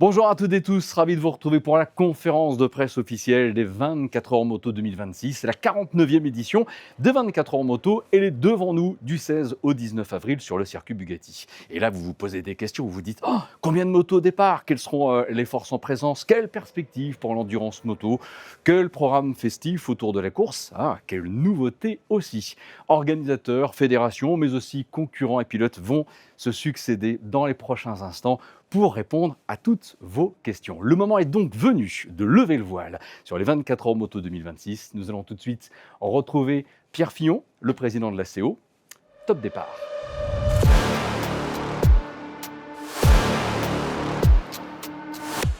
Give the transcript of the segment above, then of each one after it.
Bonjour à toutes et tous, ravi de vous retrouver pour la conférence de presse officielle des 24 heures moto 2026. C'est la 49e édition des 24 heures moto et elle est devant nous du 16 au 19 avril sur le circuit Bugatti. Et là, vous vous posez des questions, vous vous dites combien de motos au départ? Quelles seront les forces en présence? Quelle perspective pour l'endurance moto? Quel programme festif autour de la course? Quelle nouveauté aussi! Organisateurs, fédérations, mais aussi concurrents et pilotes vont se succéder dans les prochains instants pour répondre à toutes vos questions. Le moment est donc venu de lever le voile sur les 24 heures moto 2026. Nous allons tout de suite retrouver Pierre Fillon, le président de la CO. Top départ.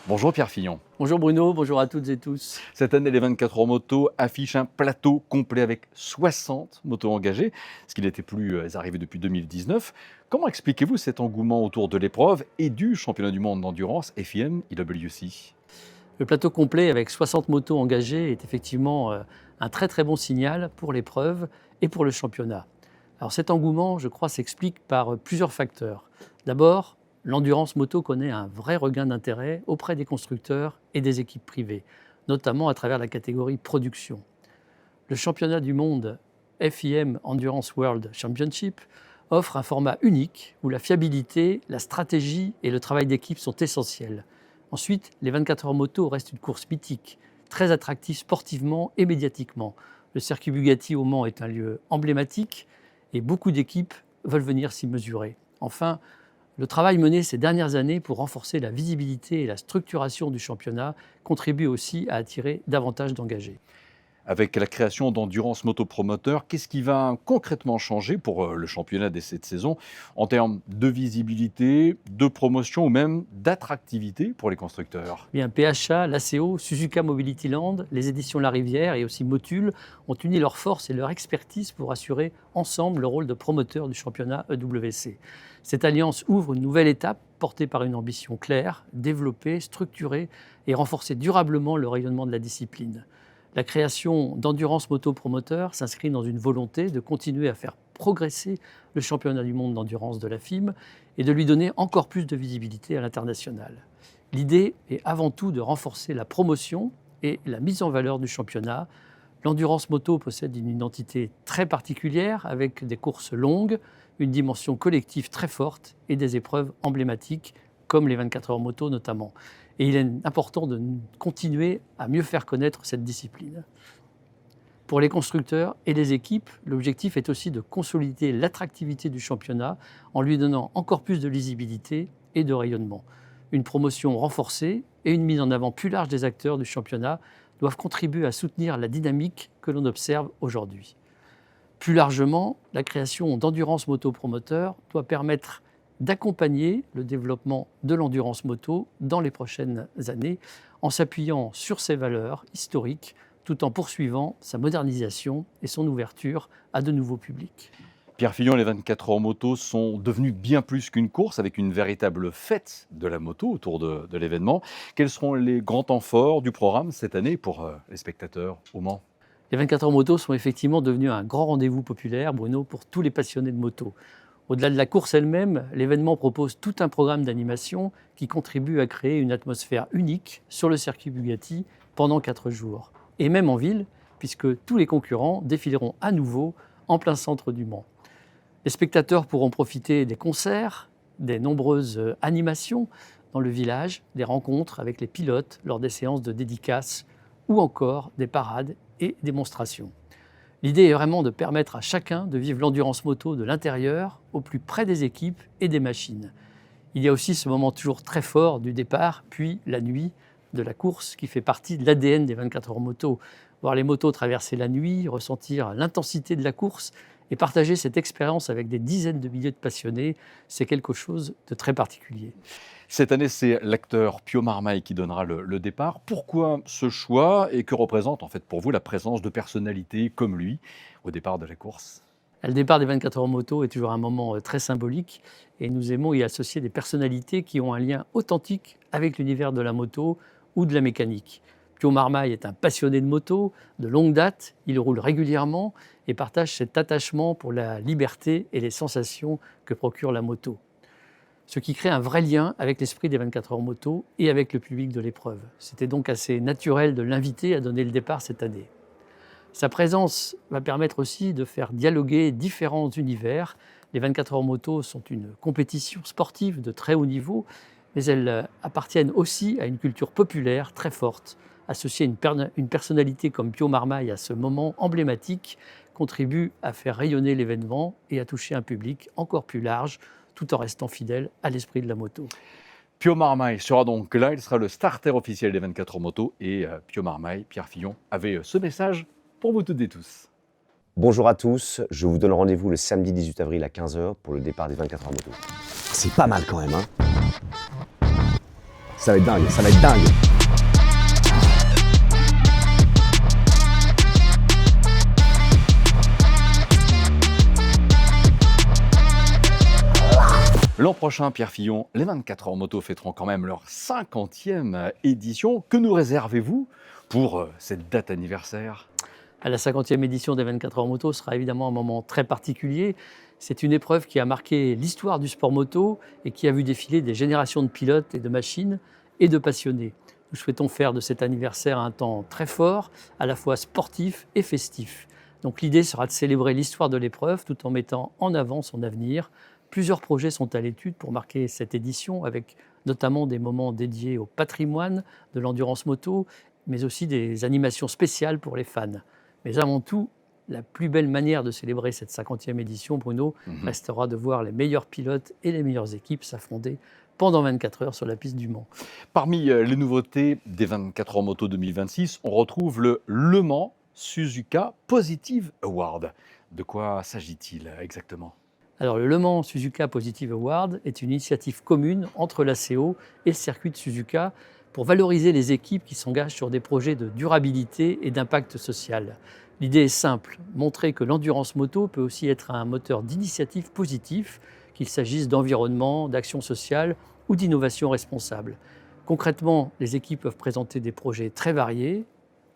Bonjour Pierre Fillon. Bonjour Bruno, bonjour à toutes et tous. Cette année, les 24 heures moto affichent un plateau complet avec 60 motos engagées, ce qui n'était plus arrivé depuis 2019. Comment expliquez-vous cet engouement autour de l'épreuve et du championnat du monde d'endurance FIM IWC? Le plateau complet avec 60 motos engagées est effectivement un très très bon signal pour l'épreuve et pour le championnat. Alors cet engouement, je crois, s'explique par plusieurs facteurs. D'abord, l'endurance moto connaît un vrai regain d'intérêt auprès des constructeurs et des équipes privées, notamment à travers la catégorie production. Le championnat du monde FIM Endurance World Championship offre un format unique où la fiabilité, la stratégie et le travail d'équipe sont essentiels. Ensuite, les 24 heures moto restent une course mythique, très attractive sportivement et médiatiquement. Le circuit Bugatti au Mans est un lieu emblématique et beaucoup d'équipes veulent venir s'y mesurer. Enfin, le travail mené ces dernières années pour renforcer la visibilité et la structuration du championnat contribue aussi à attirer davantage d'engagés. Avec la création d'Endurance Moto Promoteur, qu'est-ce qui va concrètement changer pour le championnat de cette saison en termes de visibilité, de promotion ou même d'attractivité pour les constructeurs? Bien, PHA, l'ACO, Suzuka Mobility Land, les éditions La Rivière et aussi Motul ont uni leurs forces et leur expertise pour assurer ensemble le rôle de promoteur du championnat EWC. Cette alliance ouvre une nouvelle étape portée par une ambition claire, développer, structurer et renforcer durablement le rayonnement de la discipline. La création d'Endurance Moto Promoteur s'inscrit dans une volonté de continuer à faire progresser le championnat du monde d'endurance de la FIM et de lui donner encore plus de visibilité à l'international. L'idée est avant tout de renforcer la promotion et la mise en valeur du championnat. L'endurance moto possède une identité très particulière avec des courses longues, une dimension collective très forte et des épreuves emblématiques comme les 24 heures moto notamment. Et il est important de continuer à mieux faire connaître cette discipline. Pour les constructeurs et les équipes, l'objectif est aussi de consolider l'attractivité du championnat en lui donnant encore plus de lisibilité et de rayonnement. Une promotion renforcée et une mise en avant plus large des acteurs du championnat doivent contribuer à soutenir la dynamique que l'on observe aujourd'hui. Plus largement, la création d'Endurance Moto Promoteur doit permettre d'accompagner le développement de l'endurance moto dans les prochaines années en s'appuyant sur ses valeurs historiques tout en poursuivant sa modernisation et son ouverture à de nouveaux publics. Pierre Fillon, les 24 heures moto sont devenus bien plus qu'une course avec une véritable fête de la moto autour de l'événement. Quels seront les grands temps forts du programme cette année pour les spectateurs au Mans? Les 24 heures moto sont effectivement devenus un grand rendez-vous populaire, Bruno, pour tous les passionnés de moto. Au-delà de la course elle-même, l'événement propose tout un programme d'animation qui contribue à créer une atmosphère unique sur le circuit Bugatti pendant 4 jours. Et même en ville, puisque tous les concurrents défileront à nouveau en plein centre du Mans. Les spectateurs pourront profiter des concerts, des nombreuses animations dans le village, des rencontres avec les pilotes lors des séances de dédicaces ou encore des parades et démonstrations. L'idée est vraiment de permettre à chacun de vivre l'endurance moto de l'intérieur, au plus près des équipes et des machines. Il y a aussi ce moment toujours très fort du départ, puis la nuit de la course qui fait partie de l'ADN des 24 heures moto. Voir les motos traverser la nuit, ressentir l'intensité de la course et partager cette expérience avec des dizaines de milliers de passionnés, c'est quelque chose de très particulier. Cette année, c'est l'acteur Pio Marmaille qui donnera le départ. Pourquoi ce choix et que représente en fait pour vous la présence de personnalités comme lui au départ de la course? Le départ des 24 heures moto est toujours un moment très symbolique et nous aimons y associer des personnalités qui ont un lien authentique avec l'univers de la moto ou de la mécanique. Pio Marmaille est un passionné de moto de longue date, il roule régulièrement et partage cet attachement pour la liberté et les sensations que procure la moto. ce qui crée un vrai lien avec l'esprit des 24 heures moto et avec le public de l'épreuve. C'était donc assez naturel de l'inviter à donner le départ cette année. Sa présence va permettre aussi de faire dialoguer différents univers. Les 24 heures moto sont une compétition sportive de très haut niveau, mais elles appartiennent aussi à une culture populaire très forte. Associer une personnalité comme Pio Marmaille à ce moment emblématique contribue à faire rayonner l'événement et à toucher un public encore plus large, tout en restant fidèle à l'esprit de la moto. Pio Marmaille sera donc là, il sera le starter officiel des 24 heures moto. Et Pio Marmaille, Pierre Fillon, avait ce message pour vous toutes et tous. Bonjour à tous, je vous donne rendez-vous le samedi 18 avril à 15h pour le départ des 24 heures moto. C'est pas mal quand même, hein? Ça va être dingue, ça va être dingue! L'an prochain, Pierre Fillon, les 24 heures moto fêteront quand même leur 50e édition. Que nous réservez-vous pour cette date anniversaire? La 50e édition des 24 heures moto sera évidemment un moment très particulier. C'est une épreuve qui a marqué l'histoire du sport moto et qui a vu défiler des générations de pilotes et de machines et de passionnés. Nous souhaitons faire de cet anniversaire un temps très fort, à la fois sportif et festif. Donc l'idée sera de célébrer l'histoire de l'épreuve tout en mettant en avant son avenir. Plusieurs projets sont à l'étude pour marquer cette édition, avec notamment des moments dédiés au patrimoine de l'endurance moto, mais aussi des animations spéciales pour les fans. Mais avant tout, la plus belle manière de célébrer cette 50e édition, Bruno, restera de voir les meilleurs pilotes et les meilleures équipes s'affronter pendant 24 heures sur la piste du Mans. Parmi les nouveautés des 24 heures moto 2026, on retrouve le Le Mans Suzuka Positive Award. De quoi s'agit-il exactement? Alors, le Le Mans Suzuka Positive Award est une initiative commune entre l'ACO et le circuit de Suzuka pour valoriser les équipes qui s'engagent sur des projets de durabilité et d'impact social. L'idée est simple, montrer que l'endurance moto peut aussi être un moteur d'initiative positif, qu'il s'agisse d'environnement, d'action sociale ou d'innovation responsable. Concrètement, les équipes peuvent présenter des projets très variés,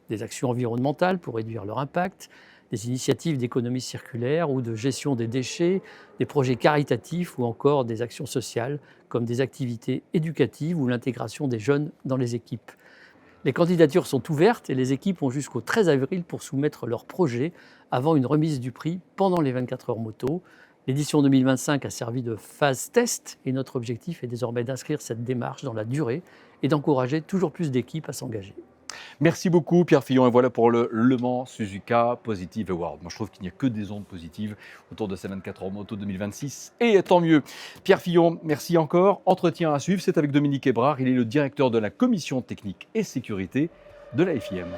des actions environnementales pour réduire leur impact, des initiatives d'économie circulaire ou de gestion des déchets, des projets caritatifs ou encore des actions sociales comme des activités éducatives ou l'intégration des jeunes dans les équipes. Les candidatures sont ouvertes et les équipes ont jusqu'au 13 avril pour soumettre leurs projets avant une remise du prix pendant les 24 heures moto. L'édition 2025 a servi de phase test et notre objectif est désormais d'inscrire cette démarche dans la durée et d'encourager toujours plus d'équipes à s'engager. Merci beaucoup Pierre Fillon, et voilà pour le Le Mans Suzuka Positive Award. Moi je trouve qu'il n'y a que des ondes positives autour de ces 24 heures moto 2026, et tant mieux. Pierre Fillon, merci encore. Entretien à suivre, c'est avec Dominique Hébrard, il est le directeur de la commission technique et sécurité de la FIM.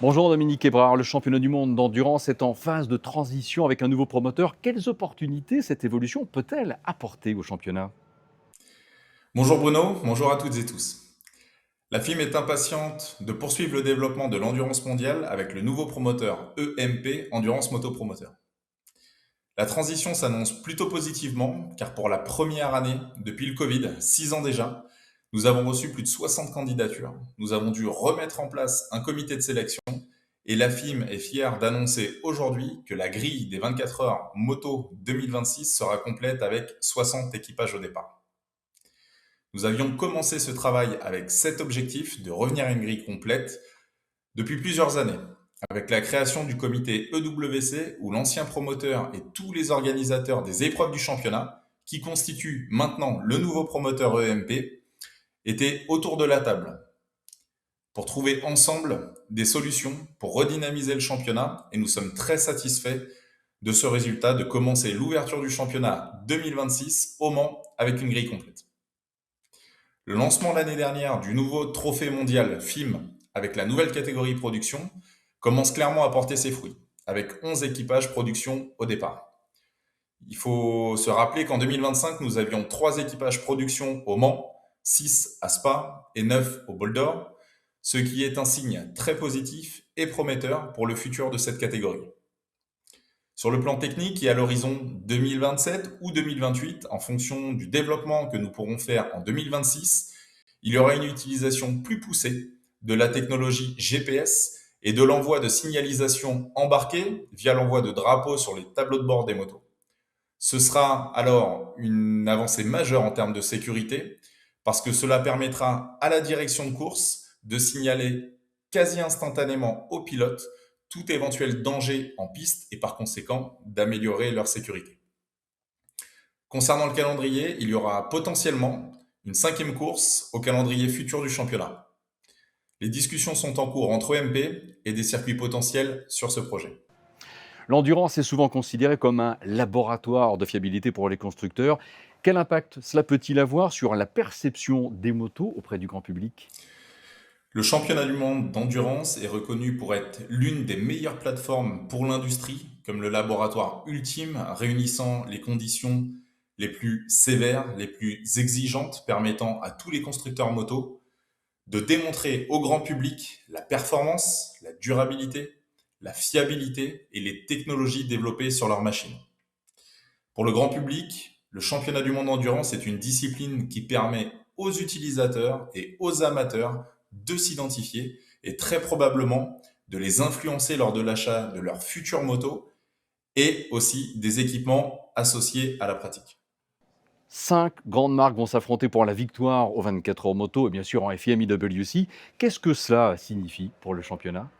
Bonjour Dominique Hébrard, le championnat du monde d'endurance est en phase de transition avec un nouveau promoteur. Quelles opportunités cette évolution peut-elle apporter au championnat? Bonjour Bruno, bonjour à toutes et tous. La FIM est impatiente de poursuivre le développement de l'endurance mondiale avec le nouveau promoteur EMP, Endurance Moto Promoteur. La transition s'annonce plutôt positivement car pour la première année depuis le Covid, 6 ans déjà, nous avons reçu plus de 60 candidatures. Nous avons dû remettre en place un comité de sélection et la FIM est fière d'annoncer aujourd'hui que la grille des 24 heures moto 2026 sera complète avec 60 équipages au départ. Nous avions commencé ce travail avec cet objectif de revenir à une grille complète depuis plusieurs années, avec la création du comité EWC où l'ancien promoteur et tous les organisateurs des épreuves du championnat, qui constituent maintenant le nouveau promoteur EMP, étaient autour de la table pour trouver ensemble des solutions pour redynamiser le championnat, et nous sommes très satisfaits de ce résultat de commencer l'ouverture du championnat 2026 au Mans avec une grille complète. Le lancement l'année dernière du nouveau trophée mondial FIM avec la nouvelle catégorie production commence clairement à porter ses fruits, avec 11 équipages production au départ. Il faut se rappeler qu'en 2025, nous avions 3 équipages production au Mans, 6 à Spa et 9 au Bol d'Or, ce qui est un signe très positif et prometteur pour le futur de cette catégorie. Sur le plan technique et à l'horizon 2027 ou 2028, en fonction du développement que nous pourrons faire en 2026, il y aura une utilisation plus poussée de la technologie GPS et de l'envoi de signalisation embarquée via l'envoi de drapeaux sur les tableaux de bord des motos. Ce sera alors une avancée majeure en termes de sécurité parce que cela permettra à la direction de course de signaler quasi instantanément aux pilotes tout éventuel danger en piste et par conséquent d'améliorer leur sécurité. Concernant le calendrier, il y aura potentiellement une 5e course au calendrier futur du championnat. Les discussions sont en cours entre EMP et des circuits potentiels sur ce projet. L'endurance est souvent considérée comme un laboratoire de fiabilité pour les constructeurs. Quel impact cela peut-il avoir sur la perception des motos auprès du grand public ? Le championnat du monde d'endurance est reconnu pour être l'une des meilleures plateformes pour l'industrie, comme le laboratoire ultime réunissant les conditions les plus sévères, les plus exigeantes, permettant à tous les constructeurs motos de démontrer au grand public la performance, la durabilité, la fiabilité et les technologies développées sur leurs machines. Pour le grand public, le championnat du monde d'endurance est une discipline qui permet aux utilisateurs et aux amateurs de s'identifier et très probablement de les influencer lors de l'achat de leur future moto et aussi des équipements associés à la pratique. 5 grandes marques vont s'affronter pour la victoire aux 24 heures moto et bien sûr en FIM IWC. Qu'est-ce que cela signifie pour le championnat ?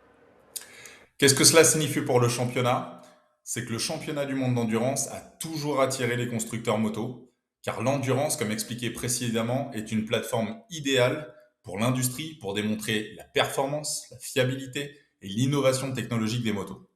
Qu'est-ce que cela signifie pour le championnat ? C'est que le championnat du monde d'endurance a toujours attiré les constructeurs moto, car l'endurance, comme expliqué précédemment, est une plateforme idéale pour l'industrie pour démontrer la performance, la fiabilité et l'innovation technologique des motos.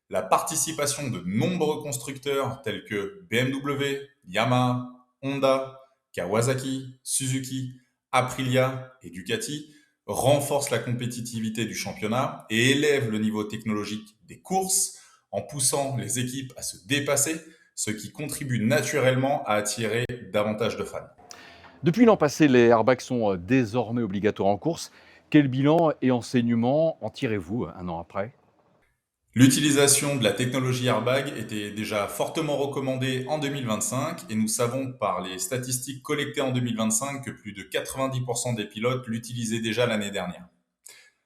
La participation de nombreux constructeurs tels que BMW, Yamaha, Honda, Kawasaki, Suzuki, Aprilia et Ducati renforce la compétitivité du championnat et élève le niveau technologique des courses en poussant les équipes à se dépasser, ce qui contribue naturellement à attirer davantage de fans. Depuis l'an passé, les airbags sont désormais obligatoires en course. Quel bilan et enseignement en tirez-vous un an après ? L'utilisation de la technologie airbag était déjà fortement recommandée en 2025 et nous savons par les statistiques collectées en 2025 que plus de 90% des pilotes l'utilisaient déjà l'année dernière.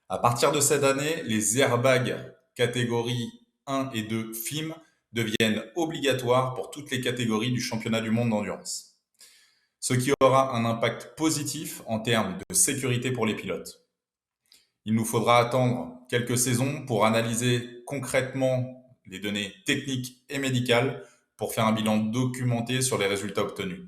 À partir de cette année, les airbags catégorie 1 et 2 FIM deviennent obligatoires pour toutes les catégories du championnat du monde d'endurance, ce qui aura un impact positif en termes de sécurité pour les pilotes. Il nous faudra attendre quelques saisons pour analyser concrètement les données techniques et médicales pour faire un bilan documenté sur les résultats obtenus.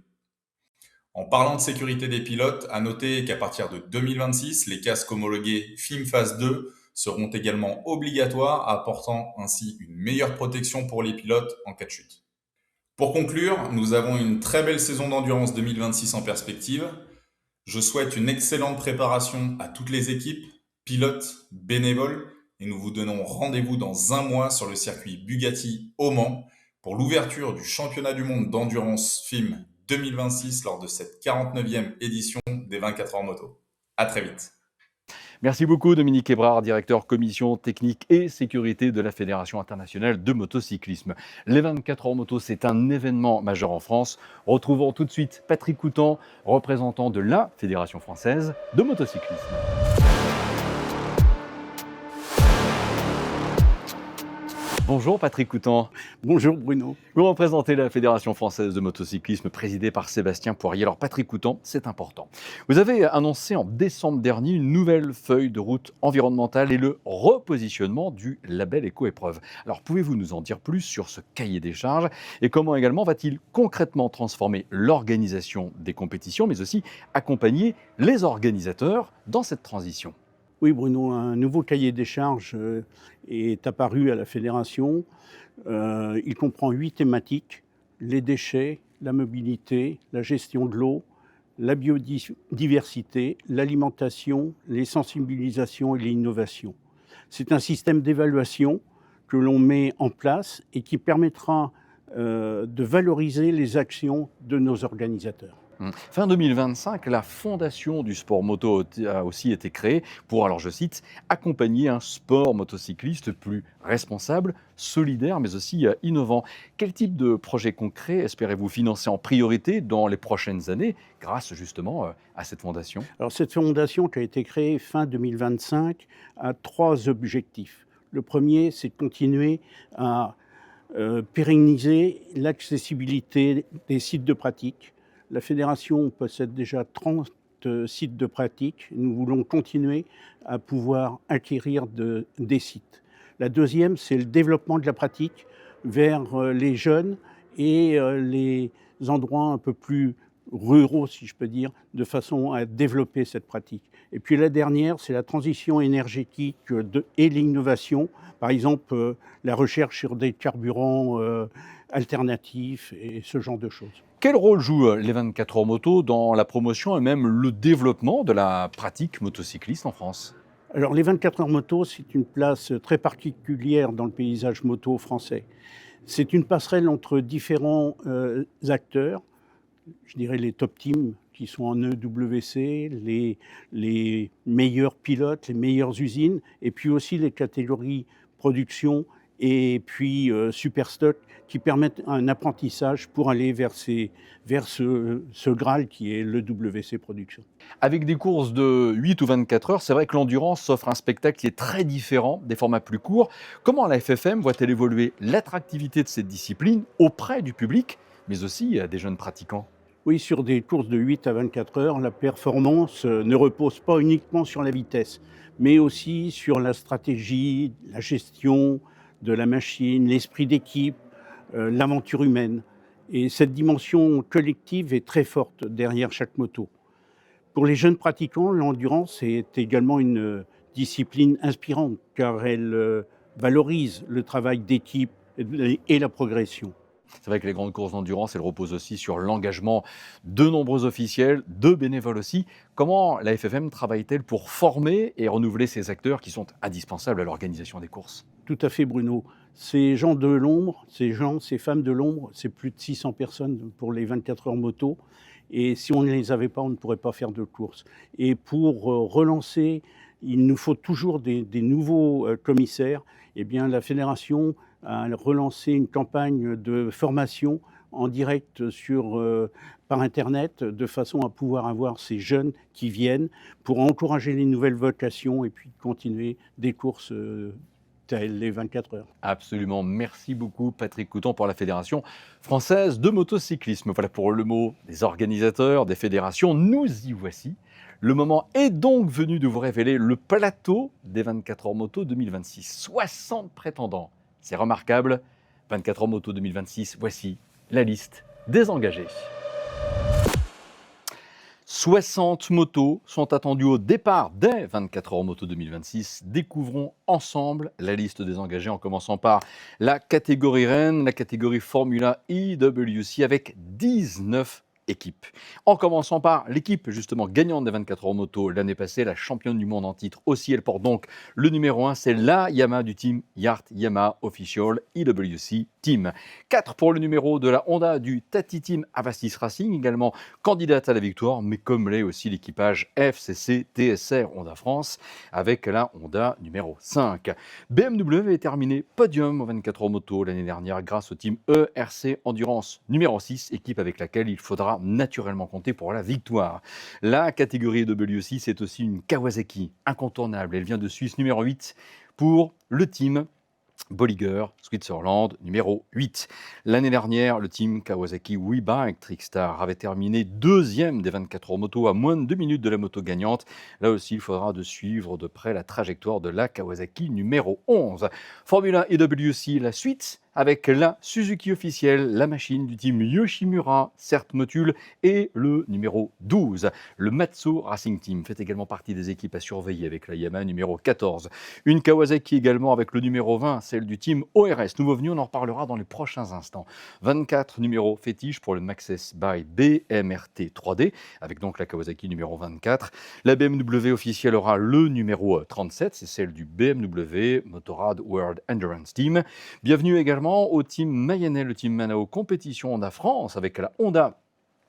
En parlant de sécurité des pilotes, à noter qu'à partir de 2026, les casques homologués FIM Phase 2 seront également obligatoires, apportant ainsi une meilleure protection pour les pilotes en cas de chute. Pour conclure, nous avons une très belle saison d'endurance 2026 en perspective. Je souhaite une excellente préparation à toutes les équipes, pilotes, bénévoles, et nous vous donnons rendez-vous dans un mois sur le circuit Bugatti au Mans pour l'ouverture du championnat du monde d'endurance FIM 2026 lors de cette 49e édition des 24 heures moto. À très vite. Merci beaucoup Dominique Hébrard, directeur commission technique et sécurité de la Fédération internationale de motocyclisme. Les 24 heures moto, c'est un événement majeur en France. Retrouvons tout de suite Patrick Coutan, représentant de la Fédération française de motocyclisme. Bonjour Patrick Coutan. Bonjour Bruno. Vous représentez la Fédération française de motocyclisme présidée par Sébastien Poirier. Alors Patrick Coutan, c'est important. Vous avez annoncé en décembre dernier une nouvelle feuille de route environnementale et le repositionnement du label éco-épreuve. Alors pouvez-vous nous en dire plus sur ce cahier des charges et comment également va-t-il concrètement transformer l'organisation des compétitions mais aussi accompagner les organisateurs dans cette transition ? Oui Bruno, un nouveau cahier des charges est apparu à la Fédération. Il comprend 8 thématiques: les déchets, la mobilité, la gestion de l'eau, la biodiversité, l'alimentation, les sensibilisations et l'innovation. C'est un système d'évaluation que l'on met en place et qui permettra de valoriser les actions de nos organisateurs. Fin 2025, la fondation du sport moto a aussi été créée pour, alors je cite, accompagner un sport motocycliste plus responsable, solidaire, mais aussi innovant. Quel type de projet concret espérez-vous financer en priorité dans les prochaines années grâce justement à cette fondation? Alors cette fondation qui a été créée fin 2025 a 3 objectifs. Le premier, c'est de continuer à pérenniser l'accessibilité des sites de pratique. La fédération possède déjà 30 sites de pratique. Nous voulons continuer à pouvoir acquérir des sites. La deuxième, c'est le développement de la pratique vers les jeunes et les endroits un peu plus ruraux, si je peux dire, de façon à développer cette pratique. Et puis la dernière, c'est la transition énergétique et l'innovation. Par exemple, la recherche sur des carburants alternatifs et ce genre de choses. Quel rôle jouent les 24 heures moto dans la promotion et même le développement de la pratique motocycliste en France? Alors les 24 heures moto, c'est une place très particulière dans le paysage moto français. C'est une passerelle entre différents acteurs, je dirais les top teams qui sont en EWC, les meilleurs pilotes, les meilleures usines, et puis aussi les catégories production et puis superstock qui permettent un apprentissage pour aller vers ce Graal qui est l'EWC production. Avec des courses de 8 ou 24 heures, c'est vrai que l'endurance offre un spectacle qui est très différent des formats plus courts. Comment la FFM voit-elle évoluer l'attractivité de cette discipline auprès du public, mais aussi des jeunes pratiquants? Oui, sur des courses de 8 à 24 heures, la performance ne repose pas uniquement sur la vitesse, mais aussi sur la stratégie, la gestion de la machine, l'esprit d'équipe, l'aventure humaine. Et cette dimension collective est très forte derrière chaque moto. Pour les jeunes pratiquants, l'endurance est également une discipline inspirante car elle valorise le travail d'équipe et la progression. C'est vrai que les grandes courses d'endurance, elles reposent aussi sur l'engagement de nombreux officiels, de bénévoles aussi. Comment la FFM travaille-t-elle pour former et renouveler ces acteurs qui sont indispensables à l'organisation des courses? Tout à fait, Bruno. Ces gens de l'ombre, ces femmes de l'ombre, c'est plus de 600 personnes pour les 24 heures moto. Et si on ne les avait pas, on ne pourrait pas faire de course. Et pour relancer, il nous faut toujours des nouveaux commissaires. Eh bien, la fédération a relancé une campagne de formation en direct par Internet, de façon à pouvoir avoir ces jeunes qui viennent pour encourager les nouvelles vocations et puis continuer des courses telles les 24 heures. Absolument. Merci beaucoup, Patrick Coutan, pour la Fédération française de motocyclisme. Voilà pour le mot des organisateurs, des fédérations. Nous y voici. Le moment est donc venu de vous révéler le plateau des 24 heures moto 2026. 60 prétendants. C'est remarquable. 24 heures moto 2026, voici la liste des engagés. 60 motos sont attendues au départ des 24 heures moto 2026. Découvrons ensemble la liste des engagés en commençant par la catégorie reine, la catégorie Formula IWC avec 19 équipes. En commençant par l'équipe justement gagnante des 24 heures moto l'année passée, la championne du monde en titre aussi. Elle porte donc le numéro 1, c'est la Yamaha du team Yard Yamaha Official IWC Team. 4 pour le numéro de la Honda du Tati Team Avastis Racing, également candidate à la victoire, mais comme l'est aussi l'équipage FCC TSR Honda France avec la Honda numéro 5. BMW avait terminé podium aux 24 heures moto l'année dernière grâce au team ERC Endurance numéro 6, équipe avec laquelle il faudra naturellement compter pour la victoire. La catégorie EWC, c'est aussi une Kawasaki incontournable. Elle vient de Suisse numéro 8 pour le team Bolliger Switzerland numéro 8. L'année dernière, le team Kawasaki WeBike Trickstar avait terminé deuxième des 24 heures moto à moins de 2 minutes de la moto gagnante. Là aussi, il faudra de suivre de près la trajectoire de la Kawasaki numéro 11. Formula EWC, la suite avec la Suzuki officielle, la machine du team Yoshimura, certes Motul, et le numéro 12. Le Matsu Racing Team fait également partie des équipes à surveiller avec la Yamaha numéro 14. Une Kawasaki également avec le numéro 20, celle du team ORS. Nouveau venu, on en reparlera dans les prochains instants. 24 numéros fétiches pour le Maxxis by BMRT 3D, avec donc la Kawasaki numéro 24. La BMW officielle aura le numéro 37, c'est celle du BMW Motorrad World Endurance Team. Bienvenue également au team Mayennais, le team Manao Compétition Honda France avec la Honda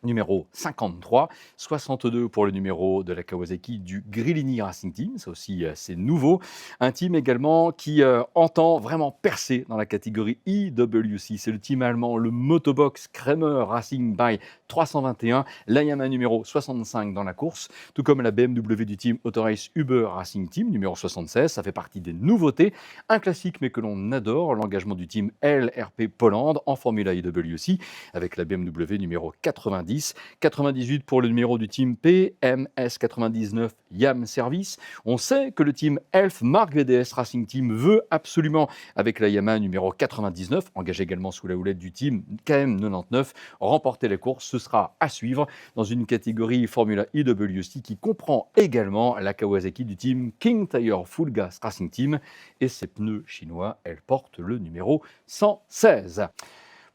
numéro 53, 62 pour le numéro de la Kawasaki du Grillini Racing Team, ça aussi c'est nouveau. Un team également qui entend vraiment percer dans la catégorie IWC, c'est le team allemand, le Motobox Kremer Racing by 321, la Yamaha numéro 65 dans la course, tout comme la BMW du team Autorace Uber Racing Team numéro 76, ça fait partie des nouveautés, un classique mais que l'on adore, l'engagement du team LRP Poland en Formula IWC avec la BMW numéro 90, 98 pour le numéro du team PMS 99 YAM Service. On sait que le team Elf Mark VDS Racing Team veut absolument, avec la Yamaha numéro 99, engagée également sous la houlette du team KM99, remporter les courses. Ce sera à suivre dans une catégorie Formula IWC qui comprend également la Kawasaki du team King Tire Full Gas Racing Team et ses pneus chinois. Elle porte le numéro 116.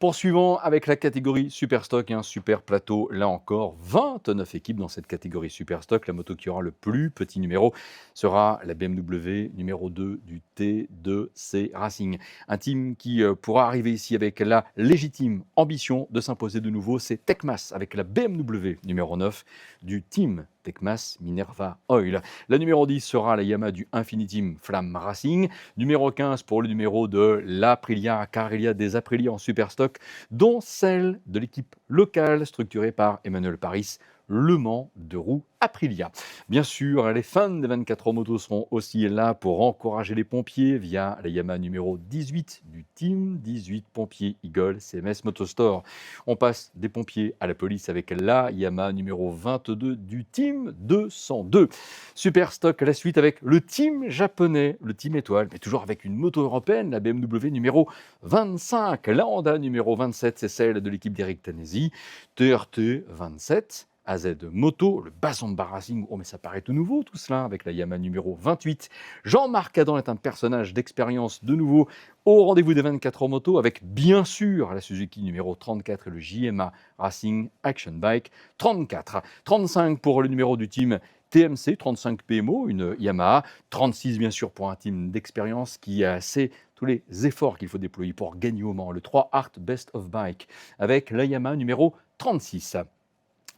Poursuivons avec la catégorie Superstock et un super plateau. Là encore, 29 équipes dans cette catégorie Superstock. La moto qui aura le plus petit numéro sera la BMW numéro 2 du T2C Racing. Un team qui pourra arriver ici avec la légitime ambition de s'imposer de nouveau. C'est Tecmas avec la BMW numéro 9 du team Tecmas Minerva Oil. La numéro 10 sera la Yamaha du Infiniteam Flamme Racing. Numéro 15 pour le numéro de l'Aprilia, car il y a des Aprilia en Superstock, dont celle de l'équipe locale structurée par Emmanuel Paris, Le Mans de roues Aprilia. Bien sûr, les fans des 24 heures moto seront aussi là pour encourager les pompiers via la Yamaha numéro 18 du team 18 Pompiers Eagle CMS Motostore. On passe des pompiers à la police avec la Yamaha numéro 22 du team 202. Superstock à la suite avec le team japonais, le team étoile, mais toujours avec une moto européenne, la BMW numéro 25. La Honda numéro 27, c'est celle de l'équipe d'Eric Tanesi. TRT 27. AZ Moto, le Bazomba Racing, oh mais ça paraît tout nouveau tout cela, avec la Yamaha numéro 28. Jean-Marc Adam est un personnage d'expérience de nouveau au rendez-vous des 24 heures moto, avec bien sûr la Suzuki numéro 34 et le JMA Racing Action Bike 34. 35 pour le numéro du team TMC, 35 PMO, une Yamaha, 36 bien sûr pour un team d'expérience qui sait tous les efforts qu'il faut déployer pour gagner au Mans, le 3 Art Best of Bike, avec la Yamaha numéro 36.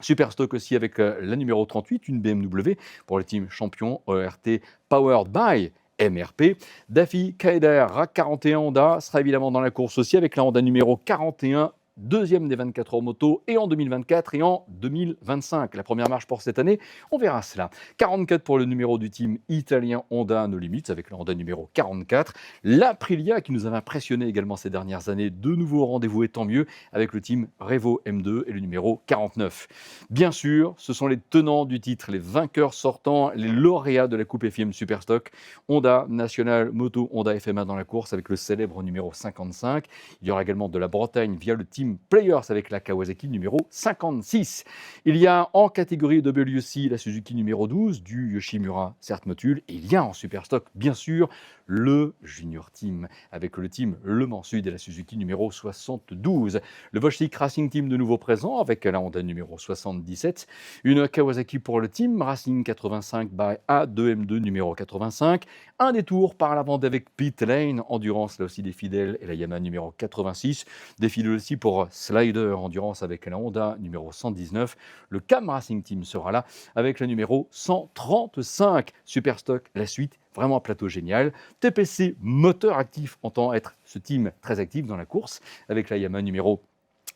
Superstock aussi avec la numéro 38, une BMW pour le team champion ERT Powered by MRP. Daffy Kaider RAK 41 Honda sera évidemment dans la course aussi avec la Honda numéro 41, deuxième des 24 heures moto et en 2024 et en 2025. La première marche pour cette année, on verra cela. 44 pour le numéro du team italien Honda No Limits avec la Honda numéro 44. L'Aprilia qui nous avait impressionné également ces dernières années, de nouveau au rendez-vous et tant mieux avec le team Revo M2 et le numéro 49. Bien sûr, ce sont les tenants du titre, les vainqueurs sortants, les lauréats de la Coupe FIM Superstock. Honda National Moto Honda FMA dans la course avec le célèbre numéro 55. Il y aura également de la Bretagne via le team Players avec la Kawasaki numéro 56. Il y a en catégorie WC la Suzuki numéro 12 du Yoshimura Cert Motul. Et il y a en Superstock, bien sûr, le Junior Team avec le team Le Mans Sud et la Suzuki numéro 72. Le Wojcik Racing Team de nouveau présent avec la Honda numéro 77. Une Kawasaki pour le team Racing 85 by A2M2 numéro 85. Un détour par la bande avec Pit Lane Endurance, là aussi des fidèles, et la Yamaha numéro 86. Des fidèles aussi pour Slider Endurance avec la Honda numéro 119. Le Cam Racing Team sera là avec le numéro 135. Superstock, la suite, vraiment un plateau génial. TPC Moteur Actif entend être ce team très actif dans la course avec la Yamaha numéro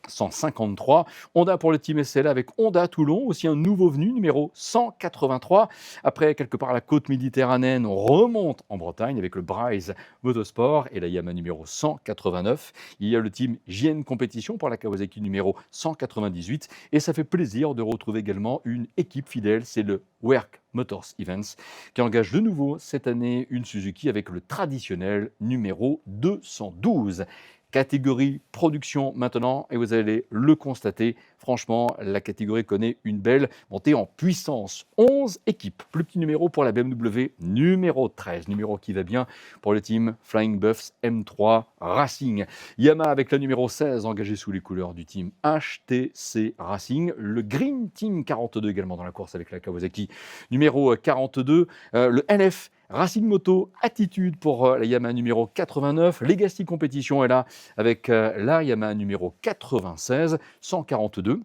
153. Honda pour le team SL avec Honda Toulon, aussi un nouveau venu, numéro 183. Après, quelque part la côte méditerranéenne, on remonte en Bretagne avec le Bryce Motorsport et la Yamaha numéro 189. Il y a le team JN Compétition pour la Kawasaki numéro 198. Et ça fait plaisir de retrouver également une équipe fidèle, c'est le Work Motors Events, qui engage de nouveau cette année une Suzuki avec le traditionnel numéro 212. Catégorie production maintenant, et vous allez le constater, franchement, la catégorie connaît une belle montée en puissance. 11 équipes, plus petit numéro pour la BMW numéro 13, numéro qui va bien pour le team Flying Buffs M3 Racing. Yamaha avec la numéro 16, engagée sous les couleurs du team HTC Racing. Le Green Team 42 également dans la course avec la Kawasaki numéro 42. Le NF Racing Moto Attitude pour la Yamaha numéro 89. Legacy Compétition est là avec la Yamaha numéro 96, 142.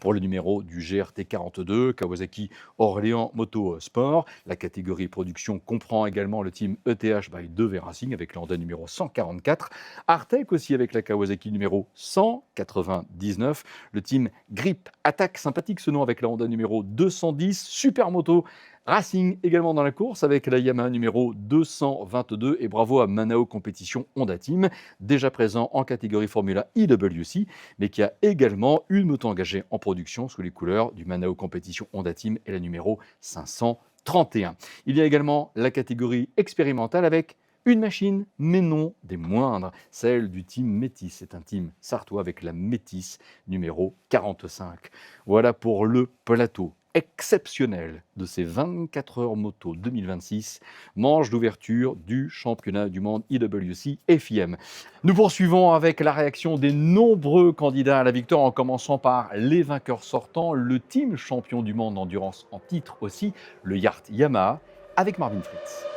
pour le numéro du GRT 42, Kawasaki Orléans Moto Sport. La catégorie production comprend également le team ETH by 2V Racing avec la Honda numéro 144. Artec aussi avec la Kawasaki numéro 199. Le team Grip Attack, sympathique ce nom avec la Honda numéro 210. Supermoto Racing également dans la course avec la Yamaha numéro 222 et bravo à Manao Compétition Honda Team, déjà présent en catégorie Formula IWC, mais qui a également une moto engagée en production sous les couleurs du Manao Compétition Honda Team et la numéro 531. Il y a également la catégorie expérimentale avec une machine, mais non des moindres, celle du team Métis. C'est un team sartois avec la Métis numéro 45. Voilà pour le plateau exceptionnel de ces 24 heures moto 2026, manche d'ouverture du championnat du monde IWC FIM. Nous poursuivons avec la réaction des nombreux candidats à la victoire, en commençant par les vainqueurs sortants, le team champion du monde d'endurance en titre aussi, le Yacht Yamaha, avec Marvin Fritz.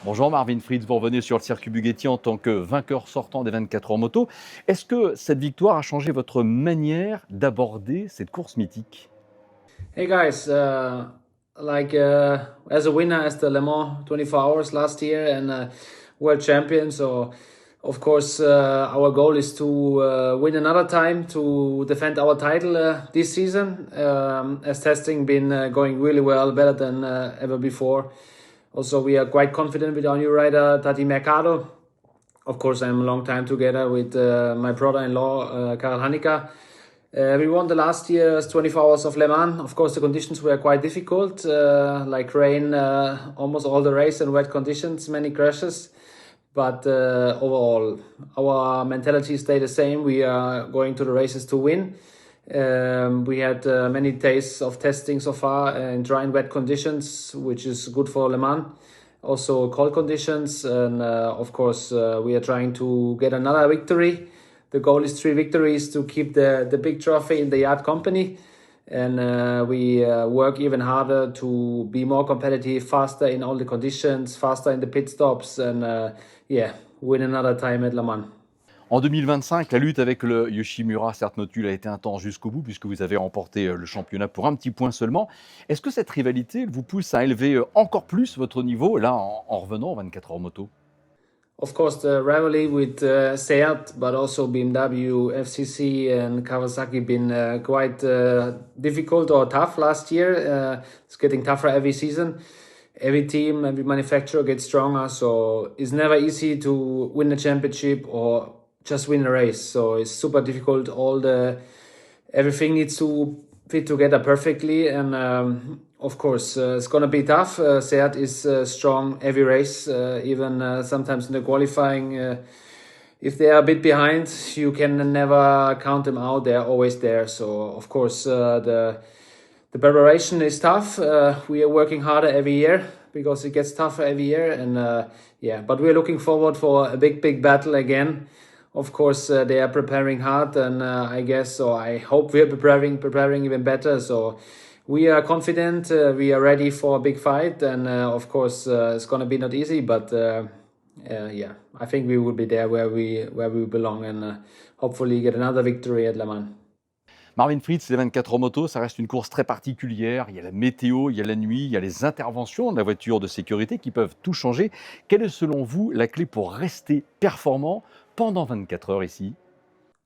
Bonjour Marvin Fritz, vous revenez sur le circuit Bugatti en tant que vainqueur sortant des 24 heures moto. Est-ce que cette victoire a changé votre manière d'aborder cette course mythique? Hey guys, as a winner as the Le Mans 24 hours last year and world champion, so of course our goal is to win another time to defend our title this season. As testing been going really well, better than ever before. Also, we are quite confident with our new rider, Tati Mercado. Of course, I'm a long time together with my brother-in-law, Karel Hanika. We won the last year's 24 hours of Le Mans. Of course, the conditions were quite difficult, like rain almost all the race and wet conditions, many crashes. But overall, our mentality stayed the same. We are going to the races to win. We had many days of testing so far in dry and wet conditions, which is good for Le Mans. Also cold conditions, and of course we are trying to get another victory. The goal is 3 victories to keep the big trophy in the yard company, and we work even harder to be more competitive, faster in all the conditions, faster in the pit stops, and win another time at Le Mans. En 2025, la lutte avec le Yoshimura Cert Motul a été intense jusqu'au bout puisque vous avez remporté le championnat pour un petit point seulement. Est-ce que cette rivalité vous pousse à élever encore plus votre niveau là en revenant aux 24 heures moto? Of course, the rivalry with Seat, but also BMW, FCC and Kawasaki been quite difficult or tough last year. It's getting tougher every season. Every team, every manufacturer gets stronger, so it's never easy to win a championship or just win a race. So it's super difficult. Everything needs to fit together perfectly, and of course it's gonna be tough. Seat is strong every race, even sometimes in the qualifying. If they are a bit behind, you can never count them out. They are always there. So of course the preparation is tough. We are working harder every year because it gets tougher every year, and but we are looking forward for a big battle again. Of course, they are preparing hard, and I hope we are preparing even better. So we are confident, we are ready for a big fight, and of course, it's gonna be not easy, but I think we will be there where we belong, and hopefully get another victory at Le Mans. Marvin Fritz, les 24 heures moto, ça reste une course très particulière. Il y a la météo, il y a la nuit, il y a les interventions de la voiture de sécurité qui peuvent tout changer. Quelle est selon vous la clé pour rester performant pendant 24 heures ici?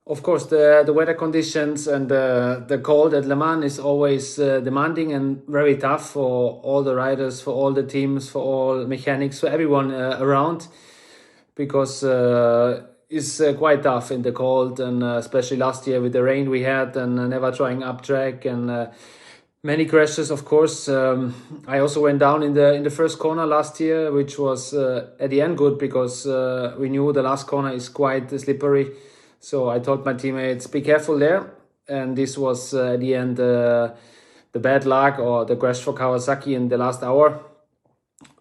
Of course, the weather conditions and the cold at Le Mans is always demanding and very tough for all the riders, for all the teams, for all mechanics, for everyone around, because it's quite tough in the cold, and especially last year with the rain we had, and never trying up track, and many crashes, of course. I also went down in the first corner last year, which was at the end good because we knew the last corner is quite slippery. So I told my teammates, be careful there. And this was at the end the bad luck or the crash for Kawasaki in the last hour.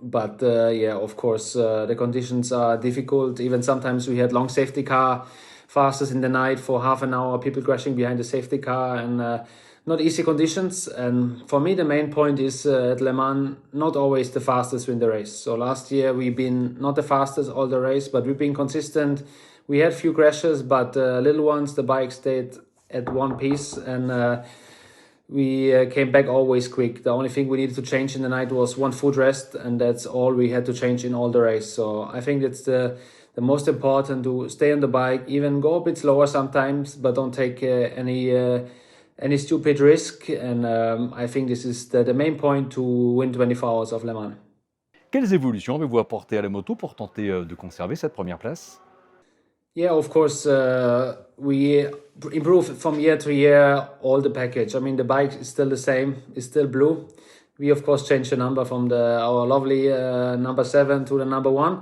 But of course, the conditions are difficult. Even sometimes we had long safety car, fastest in the night for half an hour, people crashing behind the safety car, and not easy conditions. And for me, the main point is at Le Mans, not always the fastest win the race. So last year we've been not the fastest all the race, but we've been consistent. we had few crashes, but little ones. The bike stayed at one piece, and we came back always quick. The only thing we needed to change in the night was one footrest, and that's all we had to change in all the race. So I think it's the most important to stay on the bike, even go a bit slower sometimes, but don't take any stupid risk. And I think this is the main point to win 24 Hours of Le Mans. Quelles évolutions avez-vous apportées à la moto pour tenter de conserver cette première place? Yeah, of course, we improve from year to year all the package. I mean, the bike is still the same, it's still blue. We, of course, changed the number from our lovely number 7 to the number 1.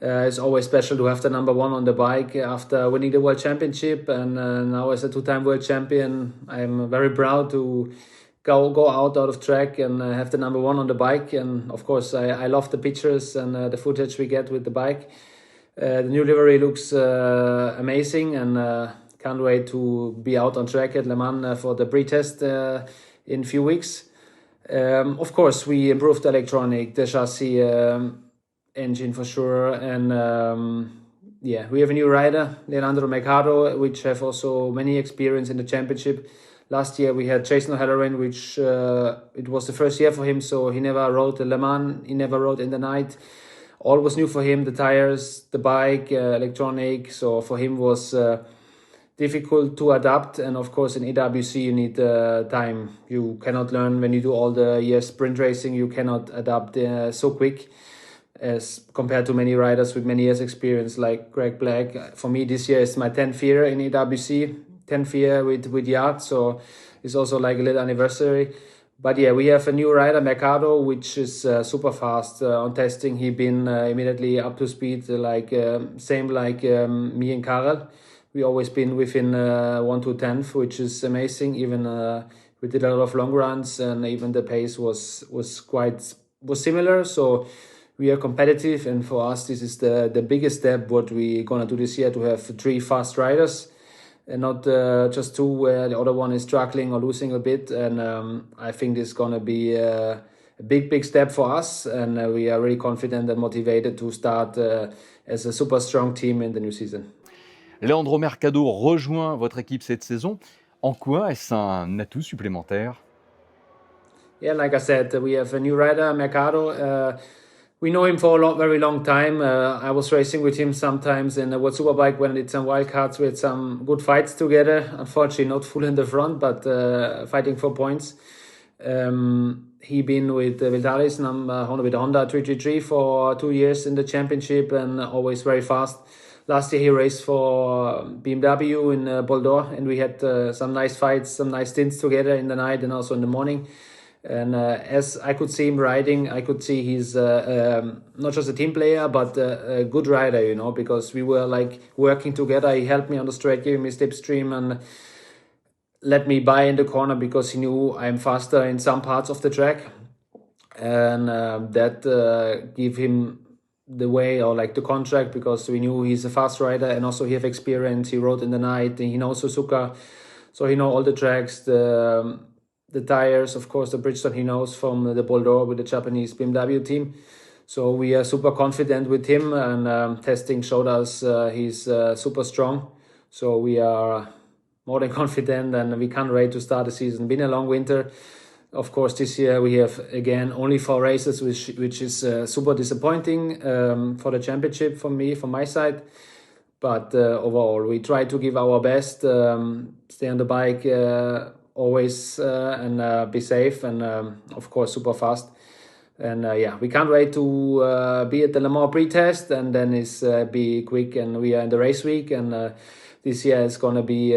It's always special to have the number 1 on the bike after winning the World Championship. And now as a 2-time World Champion, I'm very proud to go out of track and have the number 1 on the bike. And of course, I love the pictures and the footage we get with the bike. The new livery looks amazing, and can't wait to be out on track at Le Mans for the pre-test in a few weeks. Of course, we improved the electronic, the chassis, engine for sure, and yeah, we have a new rider, Leandro Mercado, which have also many experience in the championship. Last year we had Jason O'Halloran, which it was the first year for him, so he never rode the Le Mans, he never rode in the night. All was new for him, the tires, the bike, electronic, so for him was difficult to adapt. And of course in AWC you need time. You cannot learn when you do all the years sprint racing, you cannot adapt so quick as compared to many riders with many years experience like Greg Black. For me this year is my 10th year in AWC, 10th year with Yard, so it's also like a little anniversary. But yeah, we have a new rider, Mercado, which is super fast on testing. He been immediately up to speed, same like me and Karel. We always been within 1 to 10th, which is amazing. Even we did a lot of long runs, and even the pace was similar. So we are competitive, and for us this is the biggest step what we gonna do this year, to have 3 fast riders. And not just 2 where the other one is struggling or losing a bit. And I think this is going to be a big step for us. And we are really confident and motivated to start as a super strong team in the new season. Leandro Mercado rejoint votre équipe cette saison. En quoi est-ce un atout supplémentaire? Yeah, like I said, we have a new rider, Mercado. We know him for a very long time. I was racing with him sometimes in the World Superbike when I did some wildcards. We had some good fights together. Unfortunately, not full in the front, but fighting for points. He been with Viltaris with the Honda 333 for 2 years in the championship, and always very fast. Last year he raced for BMW in Boldor, and we had some nice fights, some nice stints together in the night and also in the morning. And as I could see him riding, I could see he's not just a team player, but a good rider, you know, because we were like working together. He helped me on the straight, gave me slipstream, and let me buy in the corner because he knew I'm faster in some parts of the track. And that gave him the way, or like the contract, because we knew he's a fast rider, and also he have experience. He rode in the night, and he knows Suzuka, so he know all the tracks, the tires, of course, the Bridgestone he knows from the Boldor with the Japanese BMW team. So we are super confident with him, and testing showed us he's super strong. So we are more than confident, and we can't wait to start the season. Been a long winter. Of course, this year we have, again, only 4 races, which is super disappointing for the championship for me, from my side. But overall, we try to give our best, stay on the bike always, and be safe, and of course super fast. And yeah, we can't wait to be at the Le Mans pre-test, and then it's be quick, and we are in the race week. And this year it's going to be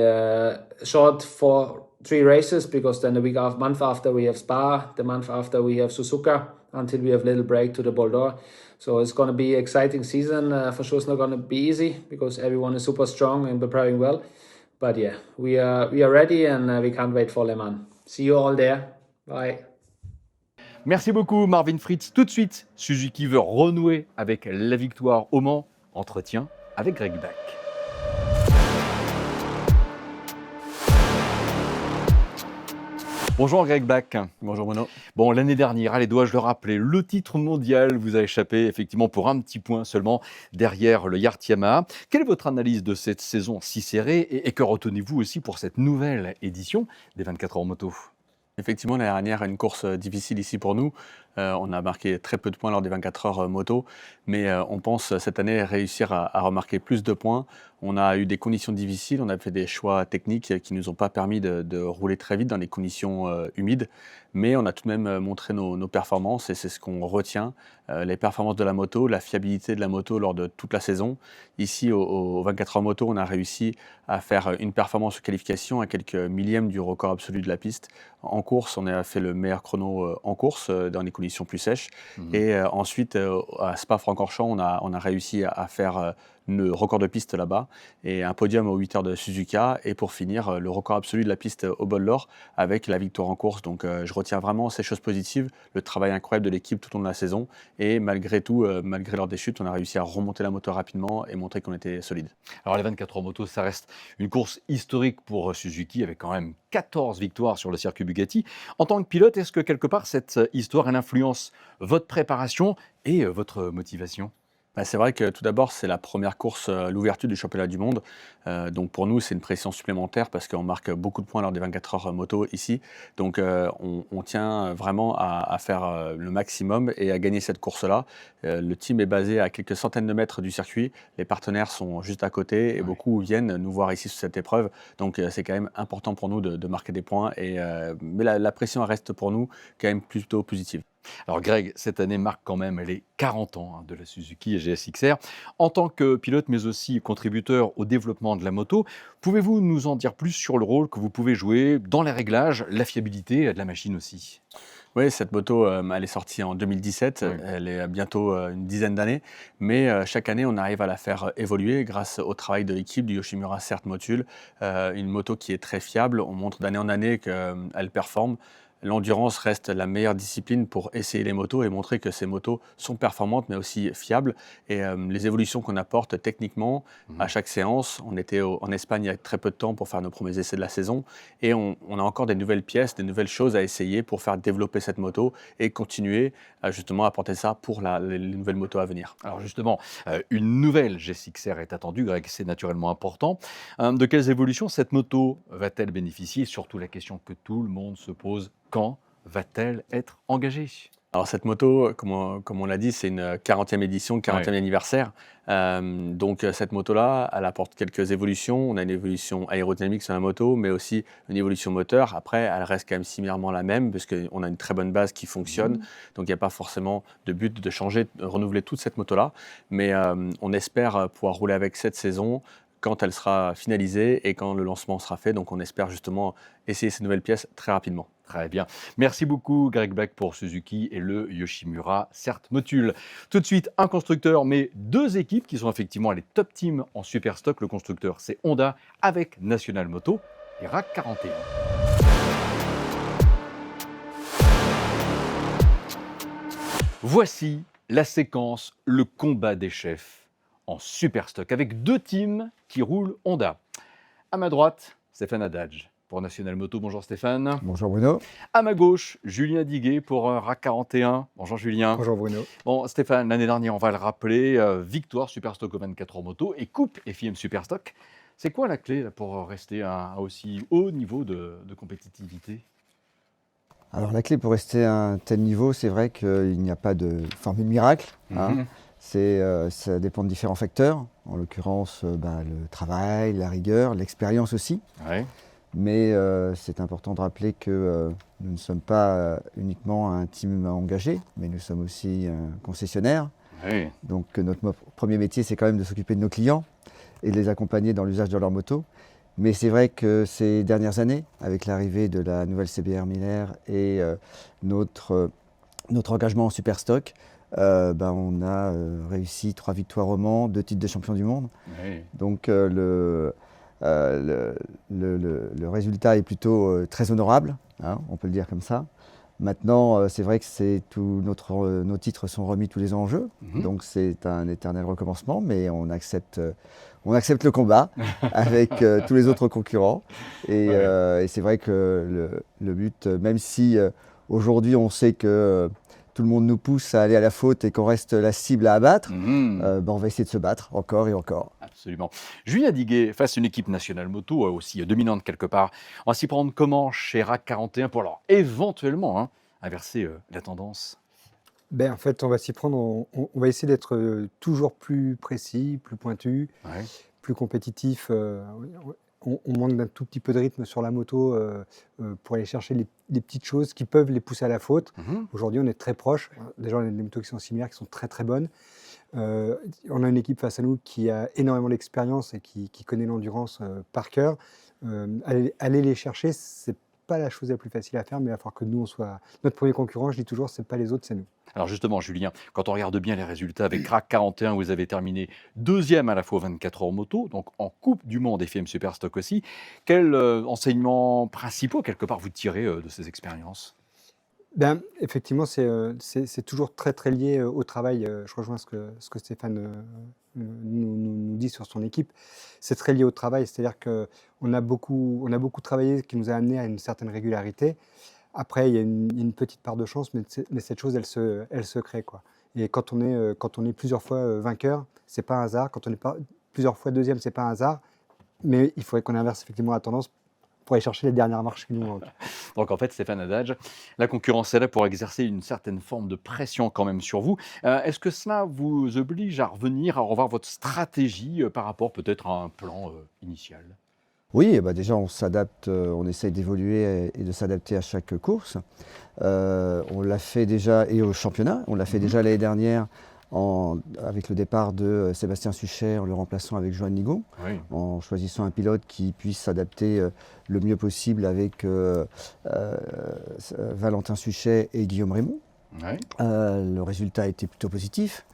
short for 3 races, because then the month after we have Spa, the month after we have Suzuka, until we have a little break to the Boldor. So it's going to be an exciting season. For sure it's not going to be easy, because everyone is super strong and preparing well. But yeah, we are ready, and we can't wait for Le Mans. See you all there. Bye. Merci beaucoup Marvin Fritz. Tout de suite, Suzuki veut renouer avec la victoire au Mans. Entretien avec Greg Black. Bonjour Greg Black. Bonjour Bruno. Bon, l'année dernière, allez, dois-je le rappeler, le titre mondial vous a échappé effectivement pour un petit point seulement derrière le Yacht Yamaha. Quelle est votre analyse de cette saison si serrée et que retenez-vous aussi pour cette nouvelle édition des 24 heures moto? Effectivement, l'année dernière, une course difficile ici pour nous. On a marqué très peu de points lors des 24 heures moto, mais on pense cette année réussir à remarquer plus de points. On a eu des conditions difficiles, on a fait des choix techniques qui ne nous ont pas permis de rouler très vite dans des conditions humides, mais on a tout de même montré nos performances et c'est ce qu'on retient, les performances de la moto, la fiabilité de la moto lors de toute la saison. Ici, au 24 heures moto, on a réussi à faire une performance de qualification à quelques millièmes du record absolu de la piste. En course, on a fait le meilleur chrono en course dans les conditions plus sèches. Et ensuite, à Spa-Francorchamps, on a réussi à faire le record de piste là-bas et un podium aux 8 heures de Suzuka et pour finir le record absolu de la piste au bol d'or avec la victoire en course. Donc je retiens vraiment ces choses positives, le travail incroyable de l'équipe tout au long de la saison et malgré tout, malgré lors des chutes, on a réussi à remonter la moto rapidement et montrer qu'on était solide. Alors les 24 heures moto, ça reste une course historique pour Suzuki avec quand même 14 victoires sur le circuit Bugatti. En tant que pilote, est-ce que quelque part cette histoire elle influence votre préparation et votre motivation? C'est vrai que tout d'abord, c'est la première course, l'ouverture du championnat du monde. Donc pour nous, c'est une pression supplémentaire parce qu'on marque beaucoup de points lors des 24 heures moto ici. Donc on tient vraiment à faire le maximum et à gagner cette course-là. Le team est basé à quelques centaines de mètres du circuit. Les partenaires sont juste à côté et beaucoup viennent nous voir ici sur cette épreuve. Donc c'est quand même important pour nous de marquer des points. Mais la pression reste pour nous quand même plutôt positive. Alors Greg, cette année marque quand même les 40 ans de la Suzuki GSX-R. En tant que pilote, mais aussi contributeur au développement de la moto, pouvez-vous nous en dire plus sur le rôle que vous pouvez jouer dans les réglages, la fiabilité de la machine aussi? Oui, cette moto, elle est sortie en 2017, Oui. elle est bientôt une dizaine d'années, mais chaque année, on arrive à la faire évoluer grâce au travail de l'équipe du Yoshimura CERT Motul, une moto qui est très fiable, on montre d'année en année qu'elle performe. L'endurance reste la meilleure discipline pour essayer les motos et montrer que ces motos sont performantes mais aussi fiables. Et les évolutions qu'on apporte techniquement à chaque séance, on était en Espagne il y a très peu de temps pour faire nos premiers essais de la saison et on a encore des nouvelles pièces, des nouvelles choses à essayer pour faire développer cette moto et continuer à justement apporter ça pour les nouvelles motos à venir. Alors justement, une nouvelle GSX-R est attendue, Greg, c'est naturellement important. De quelles évolutions cette moto va-t-elle bénéficier? Surtout la question que tout le monde se pose, quand va-t-elle être engagée? Alors cette moto, comme on l'a dit, c'est une 40e édition, 40e anniversaire. Donc cette moto-là, elle apporte quelques évolutions. On a une évolution aérodynamique sur la moto, mais aussi une évolution moteur. Après, elle reste quand même similairement la même, parce qu'on a une très bonne base qui fonctionne. Donc il n'y a pas forcément de but de changer, de renouveler toute cette moto-là. Mais on espère pouvoir rouler avec cette saison quand elle sera finalisée et quand le lancement sera fait. Donc on espère justement essayer ces nouvelles pièces très rapidement. Très bien. Merci beaucoup, Greg Black, pour Suzuki et le Yoshimura CERT Motul. Tout de suite, un constructeur, mais deux équipes qui sont effectivement les top teams en super stock. Le constructeur, c'est Honda avec National Moto et RAC 41. Voici la séquence, le combat des chefs en super stock avec deux teams qui roulent Honda. À ma droite, Stéphane Hadadj pour National Moto. Bonjour Stéphane. Bonjour Bruno. À ma gauche, Julien Diguet pour RAC 41. Bonjour Julien. Bonjour Bruno. Bon Stéphane, l'année dernière, on va le rappeler, victoire Superstock au 24 heures moto et coupe FIM Superstock. C'est quoi la clé là, pour rester à aussi haut niveau de compétitivité? Alors la clé pour rester à un tel niveau, c'est vrai qu'il n'y a pas de formule miracle. Ça dépend de différents facteurs, en l'occurrence le travail, la rigueur, l'expérience aussi. Ouais. Mais c'est important de rappeler que nous ne sommes pas uniquement un team engagé, mais nous sommes aussi un concessionnaire. Ouais. Donc notre premier métier, c'est quand même de s'occuper de nos clients et de les accompagner dans l'usage de leur moto. Mais c'est vrai que ces dernières années, avec l'arrivée de la nouvelle CBR 1000R et notre engagement en super stock, on a réussi 3 victoires au Mans, 2 titres de champion du monde. Ouais. Donc le résultat est plutôt très honorable, hein, on peut le dire comme ça. Maintenant, c'est vrai que nos titres sont remis tous les ans en jeu, Mhm. donc c'est un éternel recommencement, mais on accepte le combat avec tous les autres concurrents. Et c'est vrai que le but, même si aujourd'hui on sait que tout le monde nous pousse à aller à la faute et qu'on reste la cible à abattre, Mhm. on va essayer de se battre encore et encore. Absolument. Julien Diguet, face à une équipe nationale moto aussi dominante quelque part, on va s'y prendre comment chez RAC 41 pour alors éventuellement inverser la tendance? Ben, en fait, on va s'y prendre, on va essayer d'être toujours plus précis, plus pointu, Ouais. plus compétitif. On manque d'un tout petit peu de rythme sur la moto pour aller chercher les petites choses qui peuvent les pousser à la faute. Mhm. Aujourd'hui, on est très proche. Déjà, on a des motos qui sont similaires, qui sont très très bonnes. On a une équipe face à nous qui a énormément d'expérience et qui connaît l'endurance par cœur. Aller les chercher, c'est pas la chose la plus facile à faire, mais il va falloir que nous, on soit notre premier concurrent. Je dis toujours, c'est pas les autres, c'est nous. Alors justement, Julien, quand on regarde bien les résultats avec RAC 41, vous avez terminé deuxième à la fois 24 heures moto, donc en Coupe du Monde FM Superstock aussi. Quels enseignements principaux, quelque part, vous tirez de ces expériences? Ben, effectivement, c'est toujours très très lié au travail. Je rejoins ce que Stéphane nous dit sur son équipe. C'est très lié au travail, c'est-à-dire qu'on a beaucoup travaillé, ce qui nous a amené à une certaine régularité. Après, il y a une petite part de chance, mais cette chose, elle se crée, quoi. Et quand on est plusieurs fois vainqueur, c'est pas un hasard. Quand on est plusieurs fois deuxième, c'est pas un hasard. Mais il faudrait qu'on inverse effectivement la tendance pour aller chercher les dernières marches qui nous manquent. Donc en fait, Stéphane Haddad, la concurrence est là pour exercer une certaine forme de pression quand même sur vous. Est-ce que cela vous oblige à revenir, à revoir votre stratégie par rapport peut-être à un plan initial? Oui, bah déjà on s'adapte, on essaye d'évoluer et de s'adapter à chaque course. On l'a fait déjà et au championnat, on l'a fait déjà l'année dernière avec le départ de Sébastien Suchet en le remplaçant avec Johan Nigon, Oui. en choisissant un pilote qui puisse s'adapter le mieux possible avec Valentin Suchet et Guillaume Raymond. Ouais. Le résultat a été plutôt positif.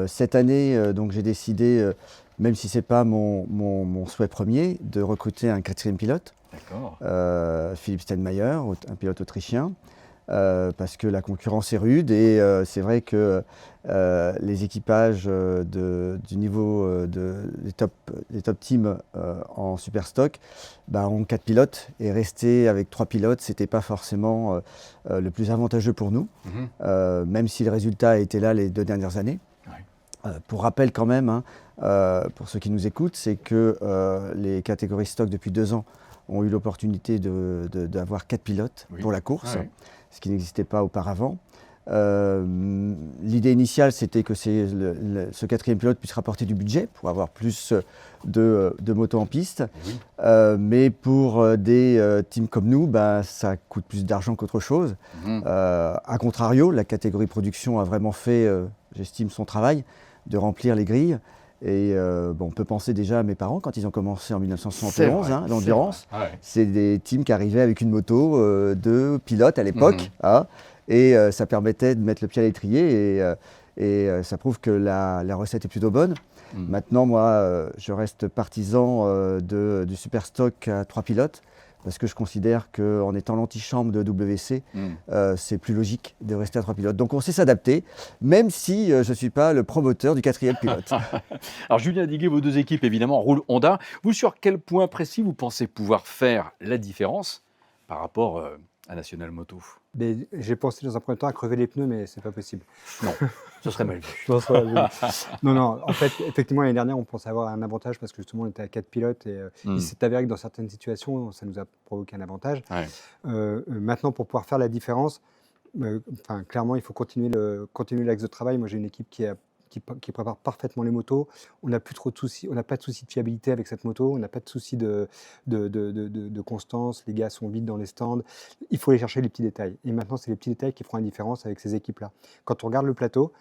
Cette année, donc j'ai décidé, même si ce n'est pas mon souhait premier, de recruter un quatrième pilote, D'accord. Philippe Stenmeyer, un pilote autrichien, parce que la concurrence est rude et c'est vrai que les équipages du niveau des top teams en Superstock ont 4 pilotes et rester avec 3 pilotes, ce n'était pas forcément le plus avantageux pour nous, même si le résultat a été là les 2 dernières années. Ouais. Pour rappel quand même, pour ceux qui nous écoutent, c'est que les catégories stock depuis 2 ans ont eu l'opportunité d'avoir 4 pilotes pour la course, Ouais. ce qui n'existait pas auparavant. L'idée initiale, c'était que ce quatrième pilote puisse rapporter du budget pour avoir plus de motos en piste. Oui. Mais pour des teams comme nous, ça coûte plus d'argent qu'autre chose. A contrario, la catégorie production a vraiment fait, j'estime, son travail de remplir les grilles. Et on peut penser déjà à mes parents quand ils ont commencé en 1971, C'est vrai, l'endurance. c'est vrai. Ouais. C'est des teams qui arrivaient avec une moto de pilote à l'époque. Et ça permettait de mettre le pied à l'étrier et ça prouve que la recette est plutôt bonne. Maintenant, moi, je reste partisan du Superstock à 3 pilotes parce que je considère qu'en étant l'antichambre de WC, c'est plus logique de rester à 3 pilotes. Donc on sait s'adapter, même si je ne suis pas le promoteur du quatrième pilote. Alors Julien Diguet, vos deux équipes évidemment roulent Honda. Vous, sur quel point précis vous pensez pouvoir faire la différence par rapport à National Moto? J'ai pensé dans un premier temps à crever les pneus, mais c'est pas possible. Non, ce serait mal vu. Non, en fait, effectivement, l'année dernière, on pensait avoir un avantage parce que justement, on était à 4 pilotes et il s'est avéré que dans certaines situations, ça nous a provoqué un avantage. Ouais. Maintenant, pour pouvoir faire la différence, clairement, il faut continuer l'axe de travail. Moi, j'ai une équipe qui prépare parfaitement les motos. On n'a plus trop de soucis, on n'a pas de soucis de fiabilité avec cette moto, on n'a pas de soucis de constance, les gars sont vides dans les stands. Il faut aller chercher les petits détails. Et maintenant, c'est les petits détails qui feront la différence avec ces équipes-là. Quand on regarde le plateau,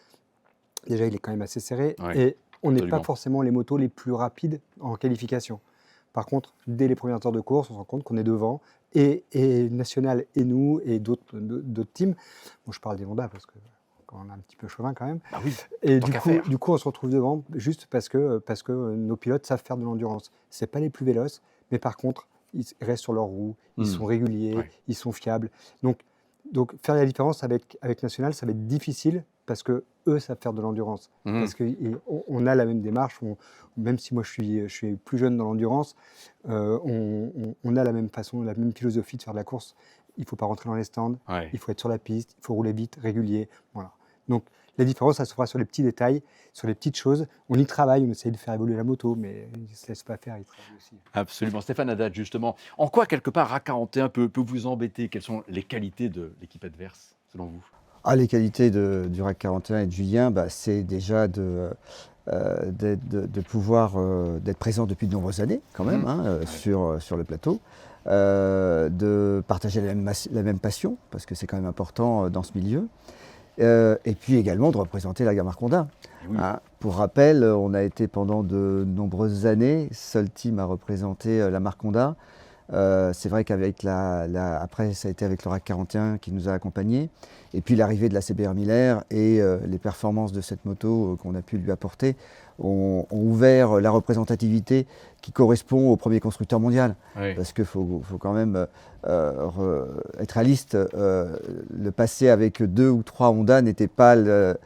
déjà, il est quand même assez serré et on n'est pas forcément les motos les plus rapides en qualification. Par contre, dès les premières heures de course, on se rend compte qu'on est devant et National et nous et d'autres teams. Bon, je parle des Honda parce que on a un petit peu chauvin quand même. Ah oui, et tant du coup, on se retrouve devant juste parce que nos pilotes savent faire de l'endurance. C'est pas les plus véloces, mais par contre, ils restent sur leurs roues, ils sont réguliers, ils sont fiables. Donc, Donc faire la différence avec National, ça va être difficile parce que eux savent faire de l'endurance. Parce qu'on a la même démarche, même si moi je suis plus jeune dans l'endurance, on a la même façon, la même philosophie de faire de la course. Il ne faut pas rentrer dans les stands, il faut être sur la piste, il faut rouler vite, régulier. Voilà. Donc la différence, ça se fera sur les petits détails, sur les petites choses. On y travaille, on essaye de faire évoluer la moto, mais ils ne se laissent pas faire, ils travaillent aussi. Absolument. Stéphane Haddad, justement, en quoi, quelque part, RAC41 peut vous embêter? Quelles sont les qualités de l'équipe adverse, selon vous? Les qualités du RAC 41 et de Julien, c'est déjà de pouvoir d'être présent depuis de nombreuses années, quand même, sur le plateau, de partager la même passion, parce que c'est quand même important dans ce milieu, et puis également de représenter la gamme Marconda. Pour rappel, on a été pendant de nombreuses années seul team à représenter la Marconda. C'est vrai qu'avec après, ça a été avec le RAC 41 qui nous a accompagnés. Et puis l'arrivée de la CBR Miller et les performances de cette moto qu'on a pu lui apporter ont ouvert la représentativité qui correspond au premier constructeur mondial. Parce qu'il faut quand même être réaliste. Le passé avec 2 ou 3 Honda n'était pas la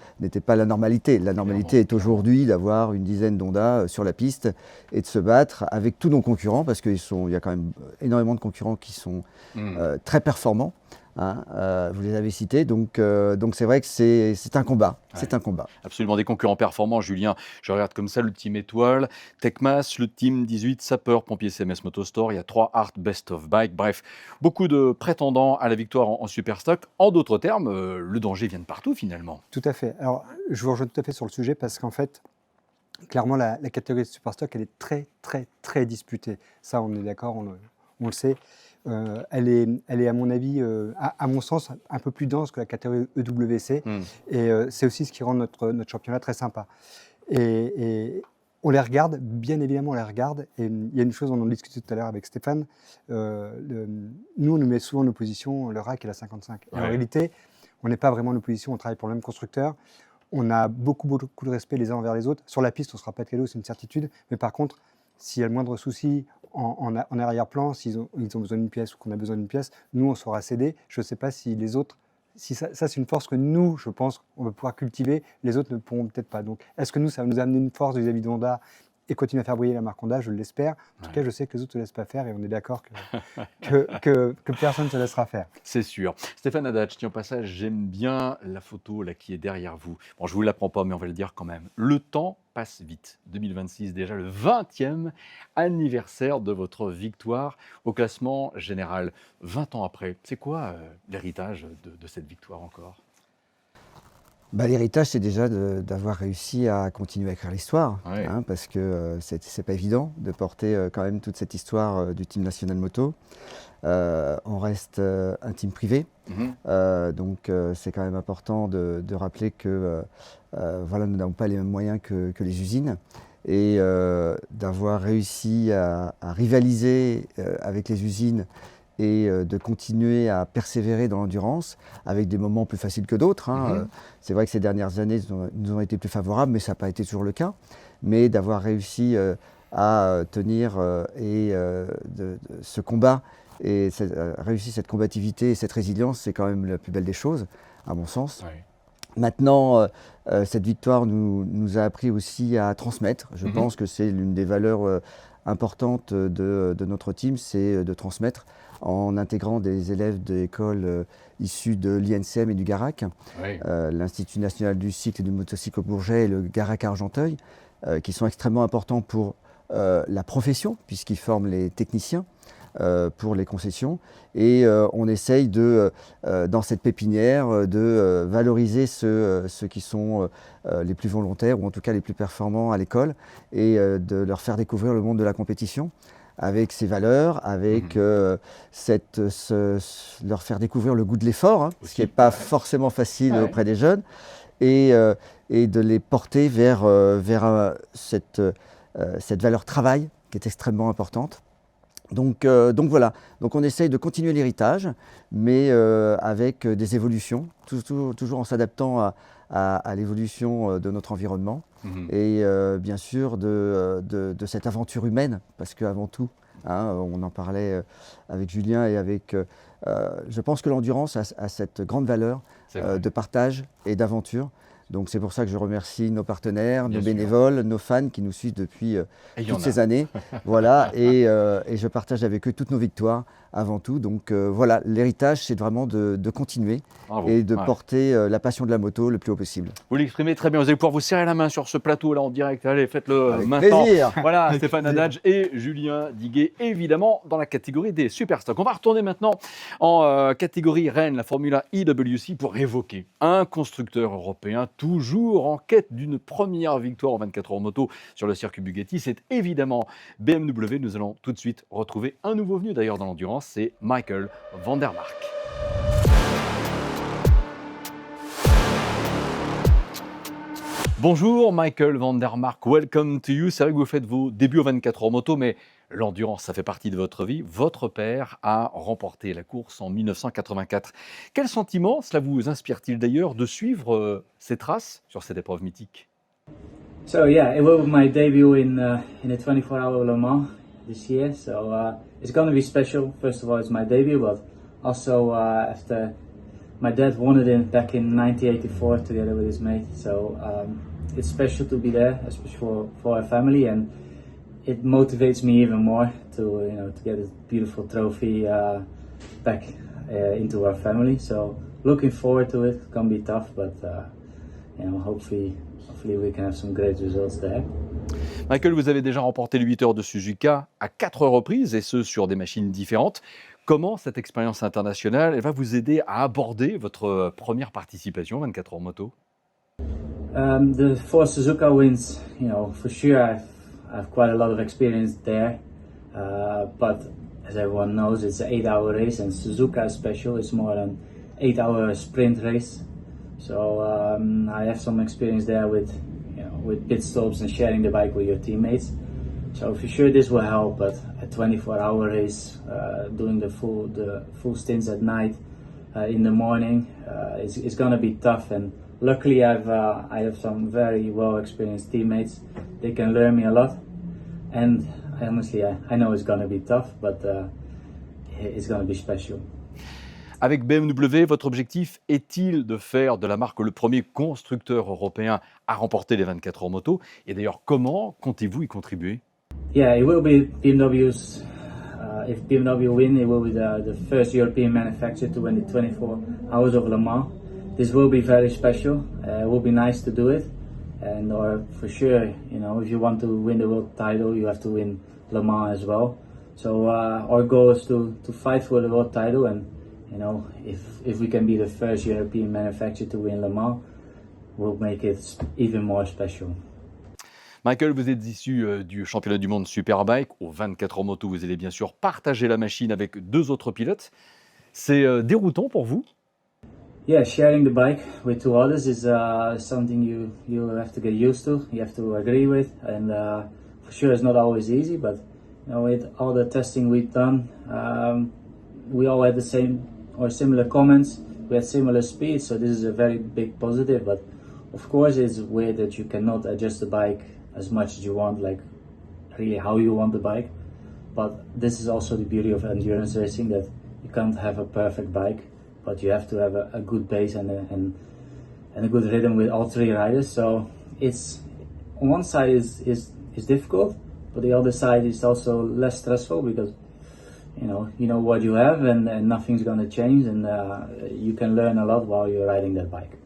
normalité. La normalité est aujourd'hui d'avoir une dizaine d'Honda sur la piste et de se battre avec tous nos concurrents, parce qu'il y a quand même énormément de concurrents qui sont très performants. Vous les avez cités, donc c'est vrai que c'est un combat. C'est un combat. Absolument, des concurrents performants, Julien. Je regarde comme ça le Team Étoile, Techmas, le Team 18, Sapeur, Pompier CMS Motostore, il y a 3 Art Best of Bike. Bref, beaucoup de prétendants à la victoire en Superstock. En d'autres termes, le danger vient de partout finalement. Tout à fait. Alors, je vous rejoins tout à fait sur le sujet parce qu'en fait, clairement, la catégorie de Superstock, elle est très, très, très disputée. Ça, on est d'accord, on le sait. Elle est, à mon avis, à mon sens, un peu plus dense que la catégorie EWC. Et c'est aussi ce qui rend notre championnat très sympa. Et on les regarde, bien évidemment, on les regarde. Et il y a une chose, on en discutait tout à l'heure avec Stéphane. Nous, on nous met souvent en opposition le RAC et la 55. Et en réalité, on n'est pas vraiment en opposition, on travaille pour le même constructeur. On a beaucoup de respect les uns envers les autres. Sur la piste, on ne sera pas de cadeau, c'est une certitude. Mais par contre, s'il y a le moindre souci en arrière-plan, s'ils ont besoin d'une pièce ou qu'on a besoin d'une pièce, nous, on saura céder. Je ne sais pas si les autres... Ça, c'est une force que nous, je pense, on va pouvoir cultiver. Les autres ne pourront peut-être pas. Donc, est-ce que nous, ça va nous amener une force vis-à-vis de Honda et continuer à faire briller la marque Honda? Je l'espère. En tout cas, je sais que les autres ne se laissent pas faire et on est d'accord que personne ne se laissera faire. C'est sûr. Stéphane Haddad, je tiens au passage, j'aime bien la photo là, qui est derrière vous. Bon, je ne vous l'apprends pas, mais on va le dire quand même. Le temps passe vite. 2026, déjà le 20e anniversaire de votre victoire au classement général. 20 ans après, c'est quoi l'héritage de cette victoire encore? L'héritage, c'est déjà d'avoir réussi à continuer à écrire l'histoire, parce que c'est pas évident de porter quand même toute cette histoire du team national moto. On reste un team privé, donc c'est quand même important de rappeler que nous n'avons pas les mêmes moyens que les usines, et d'avoir réussi à rivaliser avec les usines et de continuer à persévérer dans l'endurance avec des moments plus faciles que d'autres. C'est vrai que ces dernières années nous ont été plus favorables, mais ça n'a pas été toujours le cas. Mais d'avoir réussi à tenir ce combat et réussi cette combativité et cette résilience, c'est quand même la plus belle des choses, à mon sens. Maintenant, cette victoire nous a appris aussi à transmettre. Je pense que c'est l'une des valeurs importantes de notre team, c'est de transmettre en intégrant des élèves d'écoles issus de l'INCM et du GARAC, l'Institut national du cycle et du motocycle au Bourget et le GARAC à Argenteuil, qui sont extrêmement importants pour la profession, puisqu'ils forment les techniciens pour les concessions. Et on essaye dans cette pépinière de valoriser ceux qui sont les plus volontaires, ou en tout cas les plus performants à l'école, et de leur faire découvrir le monde de la compétition avec ses valeurs, avec leur faire découvrir le goût de l'effort, ce qui n'est pas forcément facile auprès des jeunes, et de les porter vers cette valeur travail qui est extrêmement importante. Donc voilà, donc on essaye de continuer l'héritage, mais avec des évolutions, toujours en s'adaptant à l'évolution de notre environnement, et bien sûr de cette aventure humaine, parce qu'avant tout, on en parlait avec Julien et avec Je pense que l'endurance a cette grande valeur C'est vrai. de partage et d'aventure. Donc c'est pour ça que je remercie nos partenaires, Bien nos sûr. bénévoles, nos fans qui nous suivent depuis Et il y en toutes a. ces années. Voilà, et je partage avec eux toutes nos victoires avant tout. Donc voilà, l'héritage, c'est vraiment de continuer Bravo. et de Ouais. porter la passion de la moto le plus haut possible. Vous l'exprimez très bien. Vous allez pouvoir vous serrer la main sur ce plateau-là en direct. Allez, faites-le Avec maintenant. plaisir. Voilà, Avec Stéphane plaisir. Hadadj et Julien Diguet, évidemment, dans la catégorie des Superstocks. On va retourner maintenant en catégorie Rennes, la Formula IWC, pour évoquer un constructeur européen toujours en quête d'une première victoire en 24 heures moto sur le circuit Bugatti. C'est évidemment BMW. Nous allons tout de suite retrouver un nouveau venu d'ailleurs dans l'endurance, c'est Michael van der Mark. Bonjour Michael van der Mark, welcome to you. C'est vrai que vous faites vos débuts aux 24 heures moto, mais l'endurance, ça fait partie de votre vie. Votre père a remporté la course en 1984. Quel sentiment cela vous inspire-t-il d'ailleurs de suivre ces traces sur cette épreuve mythique? So yeah, it will be my debut in the 24-hour Le Mans this year. So it's going to be special. First of all, it's my debut, but also after my dad won it back in 1984 together with his mate. So it's special to be there, especially for our family, and it motivates me even more to get this beautiful trophy back into our family. So looking forward to it. It's gonna be tough, but hopefully we can have some great results there. Michael, vous avez déjà remporté le 8 heures de Suzuka à 4 reprises, et ce sur des machines différentes. Comment cette expérience internationale elle va vous aider à aborder votre première participation 24 heures moto? The 4 Suzuka wins, for sure I've quite a lot of experience there, but as everyone knows, it's an 8-hour race, and Suzuka is special. It's more an 8-hour sprint race. So I have some experience there with pit stops and sharing the bike with your teammates. So for sure this will help, but a 24-hour race, doing the full stints at night, in the morning, it's gonna be tough. And luckily I have some very well experienced teammates. They can learn me a lot, and honestly I know it's gonna be tough, but it's gonna be special. Avec BMW, votre objectif est-il de faire de la marque le premier constructeur européen à remporter les 24 heures moto? Et d'ailleurs, comment comptez-vous y contribuer? Yeah, it will be BMW's. If BMW win, it will be the first European manufacturer to win the 24 hours of Le Mans. This will be very special. It will be nice to do it, and for sure, if you want to win the world title, you have to win Le Mans as well. So our goal is to fight for the world title, and if we can be the first European manufacturer to win Le Mans, we'll make it even more special. Michael, vous êtes issu du championnat du monde Superbike. Aux 24 heures moto, vous allez bien sûr partager la machine avec 2 autres pilotes. C'est déroutant pour vous? Yeah, sharing the bike with 2 others is something you have to get used to. You have to agree with, and for sure it's not always easy. But with all the testing we've done, we all had the same or similar comments. We had similar speeds, so this is a very big positive. But of course, it's weird that you cannot adjust the bike as much as you want, like really how you want the bike. But this is also the beauty of endurance racing, that you can't have a perfect bike, but you have to have a good base and a good rhythm with all 3 riders. So it's on one side is difficult, but the other side is also less stressful, because you know what you have, and nothing's going to change, and you can learn a lot while you're riding that bike.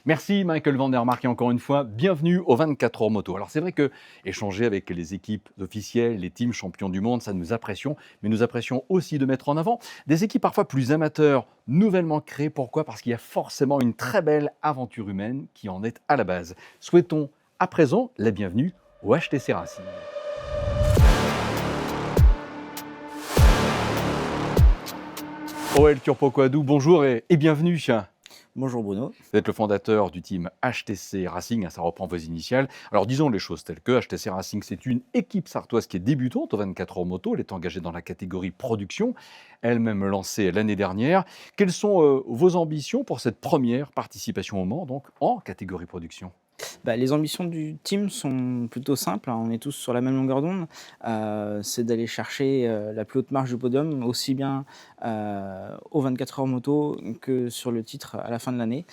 Merci Michael van der Mark et encore une fois, bienvenue aux 24 heures moto. Alors c'est vrai que échanger avec les équipes officielles, les teams champions du monde, ça nous apprécions, mais nous apprécions aussi de mettre en avant des équipes parfois plus amateurs, nouvellement créées. Pourquoi? Parce qu'il y a forcément une très belle aventure humaine qui en est à la base. Souhaitons à présent la bienvenue au HTC Racing. Oel Turpokwadou, bonjour et bienvenue. Bonjour Bruno. Vous êtes le fondateur du team HTC Racing, ça reprend vos initiales. Alors disons les choses telles que HTC Racing, c'est une équipe sartoise qui est débutante aux 24 heures moto. Elle est engagée dans la catégorie production, elle-même lancée l'année dernière. Quelles sont vos ambitions pour cette première participation au Mans, donc en catégorie production? Les ambitions du team sont plutôt simples, hein, on est tous sur la même longueur d'onde. C'est d'aller chercher la plus haute marge du podium, aussi bien aux 24 heures moto que sur le titre à la fin de l'année.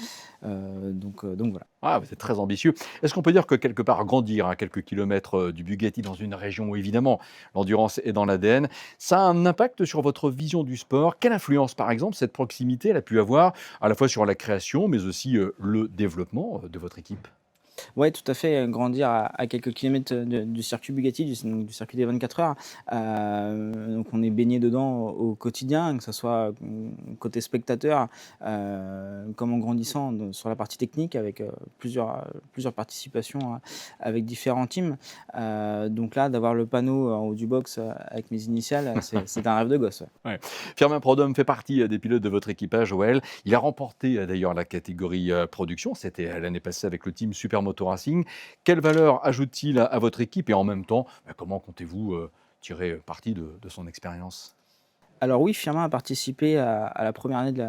Donc voilà. Ah, vous êtes très ambitieux. Est-ce qu'on peut dire que quelque part grandir à quelques kilomètres du Bugatti dans une région où évidemment l'endurance est dans l'ADN, ça a un impact sur votre vision du sport? Quelle influence par exemple cette proximité elle a pu avoir à la fois sur la création mais aussi le développement de votre équipe? Ouais, tout à fait, grandir à quelques kilomètres du circuit Bugatti, du circuit des 24 heures. Donc on est baigné dedans au quotidien, que ce soit côté spectateur, comme en grandissant sur la partie technique avec plusieurs participations avec différents teams. Donc là, d'avoir le panneau en haut du box avec mes initiales, c'est un rêve de gosse. Ouais. Ouais. Firmin Prodhomme fait partie des pilotes de votre équipage OL. Il a remporté d'ailleurs la catégorie production. C'était l'année passée avec le team Supermoto Racing. Quelle valeur ajoute-t-il à votre équipe et en même temps, comment comptez-vous tirer parti de son expérience? Alors oui, Firmin a participé à la première année de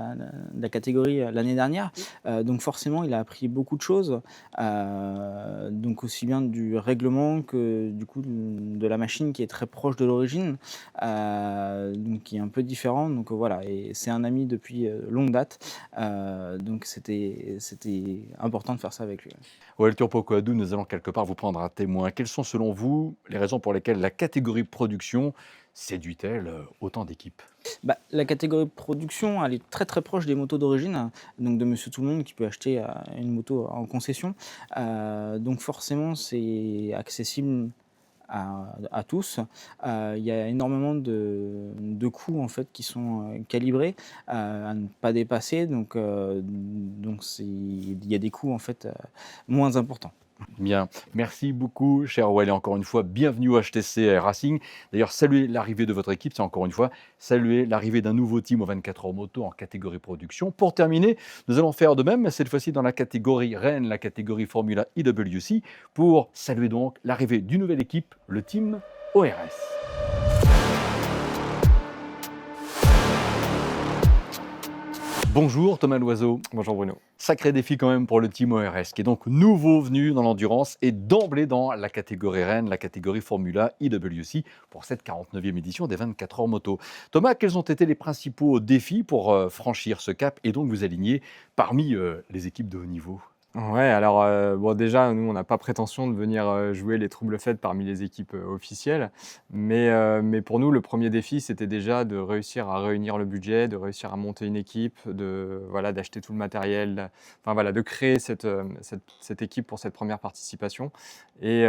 la catégorie l'année dernière. Donc forcément, il a appris beaucoup de choses. Donc aussi bien du règlement que du coup de la machine qui est très proche de l'origine, donc qui est un peu différent. Donc voilà, et c'est un ami depuis longue date. Donc c'était important de faire ça avec lui. OL Turbo-Coadou, nous allons quelque part vous prendre à témoin. Quelles sont selon vous les raisons pour lesquelles la catégorie production séduit-elle autant d'équipes? La catégorie production, elle est très très proche des motos d'origine, donc de Monsieur Tout le Monde qui peut acheter une moto en concession. Donc forcément, c'est accessible à tous. Il y a énormément de coûts en fait qui sont calibrés à ne pas dépasser, donc il y a des coûts en fait moins importants. Bien, merci beaucoup, cher OL, et encore une fois, bienvenue au HTC Racing. D'ailleurs, saluer l'arrivée de votre équipe, c'est encore une fois saluer l'arrivée d'un nouveau team aux 24 heures moto en catégorie production. Pour terminer, nous allons faire de même, cette fois-ci dans la catégorie Rennes, la catégorie Formula IWC, pour saluer donc l'arrivée d'une nouvelle équipe, le team ORS. Bonjour Thomas Loiseau. Bonjour Bruno. Sacré défi quand même pour le team ORS, qui est donc nouveau venu dans l'endurance et d'emblée dans la catégorie Rennes, la catégorie Formula IWC, pour cette 49e édition des 24 heures moto. Thomas, quels ont été les principaux défis pour franchir ce cap et donc vous aligner parmi les équipes de haut niveau? Ouais, alors déjà, nous, on n'a pas prétention de venir jouer les troubles fêtes parmi les équipes officielles, mais pour nous, le premier défi, c'était déjà de réussir à réunir le budget, de réussir à monter une équipe, d'acheter tout le matériel, de créer cette équipe pour cette première participation. Et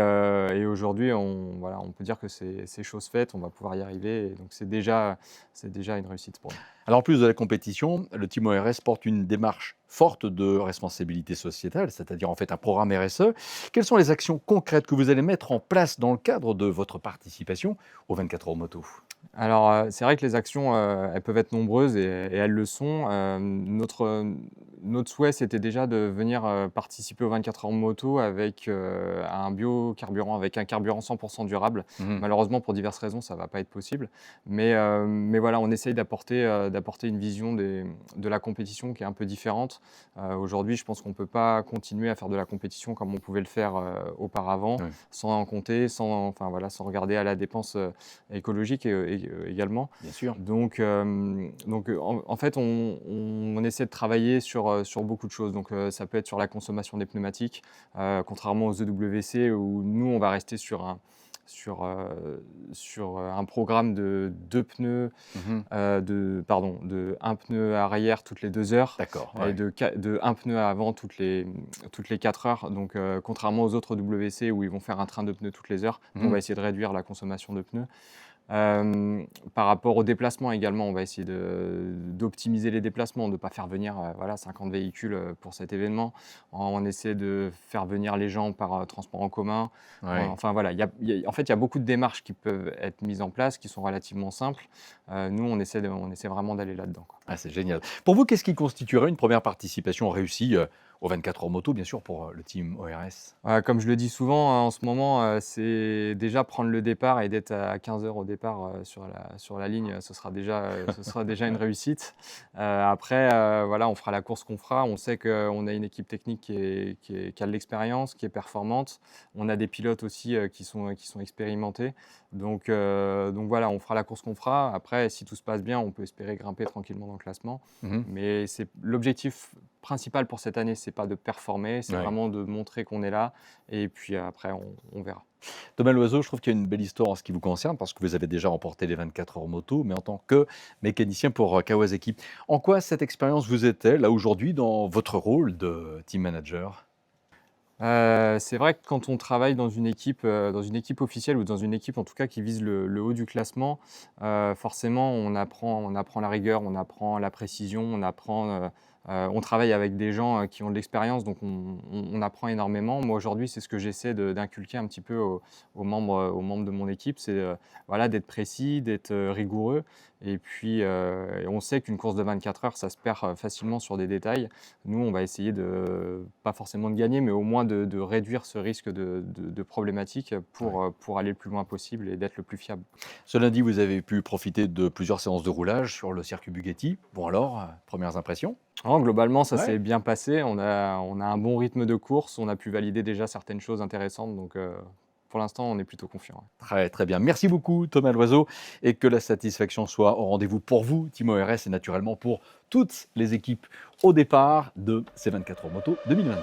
aujourd'hui, on peut dire que c'est chose faite, on va pouvoir y arriver, et donc c'est déjà une réussite pour nous. Alors en plus de la compétition, le team ORS porte une démarche forte de responsabilité sociétale, c'est-à-dire en fait un programme RSE. Quelles sont les actions concrètes que vous allez mettre en place dans le cadre de votre participation aux 24 heures moto? Alors, c'est vrai que les actions, elles peuvent être nombreuses et elles le sont. Notre souhait, c'était déjà de venir participer aux 24 heures moto avec un biocarburant, avec un carburant 100% durable. Malheureusement, pour diverses raisons, ça ne va pas être possible. Mais voilà, on essaye d'apporter une vision de la compétition qui est un peu différente. Aujourd'hui, je pense qu'on ne peut pas continuer à faire de la compétition comme on pouvait le faire auparavant, sans en compter, sans regarder à la dépense écologique également. Bien sûr. Donc en fait, on essaie de travailler sur beaucoup de choses. Donc, ça peut être sur la consommation des pneumatiques, contrairement aux EWC où nous, on va rester sur un programme de deux pneus, de un pneu arrière toutes les 2 heures, et de un pneu avant toutes les 4 heures. Donc, contrairement aux autres WC où ils vont faire un train de pneus toutes les heures, on va essayer de réduire la consommation de pneus. Par rapport aux déplacements également, on va essayer d'optimiser les déplacements, de ne pas faire venir 50 véhicules pour cet événement. On essaie de faire venir les gens par transport en commun. Enfin voilà, en fait, il y a beaucoup de démarches qui peuvent être mises en place, qui sont relativement simples. Nous, on essaie vraiment d'aller là-dedans. Ah, c'est génial. Pour vous, qu'est-ce qui constituerait une première participation réussie aux 24 heures moto, bien sûr, pour le team ORS. Comme je le dis souvent, hein, en ce moment, c'est déjà prendre le départ et d'être à 15 heures au départ sur la ligne, ce sera déjà une réussite. Après, voilà, on fera la course qu'on fera. On sait qu'on a une équipe technique qui a de l'expérience, qui est performante. On a des pilotes aussi qui sont expérimentés. Donc voilà, on fera la course qu'on fera. Après, si tout se passe bien, on peut espérer grimper tranquillement dans le classement. Mais l'objectif principal pour cette année, c'est pas de performer, c'est vraiment de montrer qu'on est là. Et puis après, on verra. Thomas Loiseau, je trouve qu'il y a une belle histoire en ce qui vous concerne, parce que vous avez déjà remporté les 24 heures moto, mais en tant que mécanicien pour Kawasaki. En quoi cette expérience vous est-elle, là, aujourd'hui, dans votre rôle de team manager ? C'est vrai que quand on travaille dans une équipe officielle ou dans une équipe en tout cas qui vise le haut du classement, forcément on apprend la rigueur, on apprend la précision, on travaille avec des gens qui ont de l'expérience, donc on apprend énormément. Moi aujourd'hui, c'est ce que j'essaie d'inculquer un petit peu aux membres de mon équipe, c'est voilà, d'être précis, d'être rigoureux. Et puis on sait qu'une course de 24 heures, ça se perd facilement sur des détails. Nous, on va essayer pas forcément de gagner, mais au moins de réduire ce risque de problématique pour aller le plus loin possible et d'être le plus fiable. Ce lundi, vous avez pu profiter de plusieurs séances de roulage sur le circuit Bugatti. Bon alors, premières impressions ? Globalement, ça s'est bien passé. On a un bon rythme de course. On a pu valider déjà certaines choses intéressantes. Donc, pour l'instant, on est plutôt confiant. Très, très bien. Merci beaucoup, Thomas Loiseau. Et que la satisfaction soit au rendez-vous pour vous, Team ORS, et naturellement pour toutes les équipes au départ de ces 24 heures moto 2026.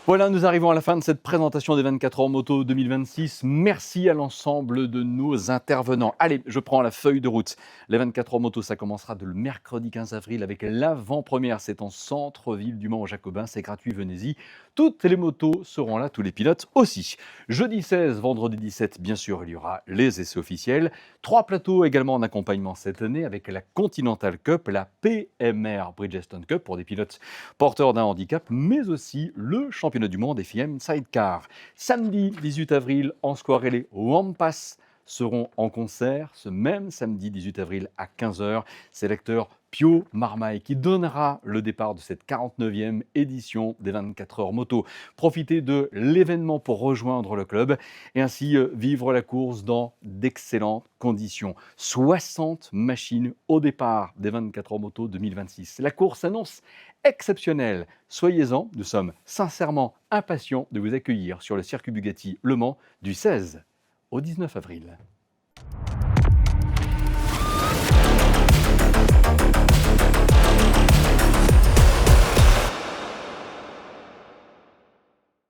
Voilà, nous arrivons à la fin de cette présentation des 24 heures moto 2026. Merci à l'ensemble de nos intervenants. Allez, je prends la feuille de route. Les 24 heures moto, ça commencera le mercredi 15 avril avec l'avant-première. C'est en centre-ville du Mans aux Jacobins. C'est gratuit, venez-y. Toutes les motos seront là, tous les pilotes aussi. Jeudi 16, vendredi 17, bien sûr, il y aura les essais officiels. 3 plateaux également en accompagnement cette année avec la Continental Cup, la PMR Bridgestone Cup pour des pilotes porteurs d'un handicap, mais aussi le championnat du monde FIM Sidecar. Samedi 18 avril, en soirée, les Wampas seront en concert ce même samedi 18 avril à 15h. C'est l'acteur Pio Marmaille qui donnera le départ de cette 49e édition des 24 heures moto. Profitez de l'événement pour rejoindre le club et ainsi vivre la course dans d'excellentes conditions. 60 machines au départ des 24 heures moto 2026. La course s'annonce exceptionnelle. Soyez-en, nous sommes sincèrement impatients de vous accueillir sur le circuit Bugatti Le Mans du 16 au 19 avril.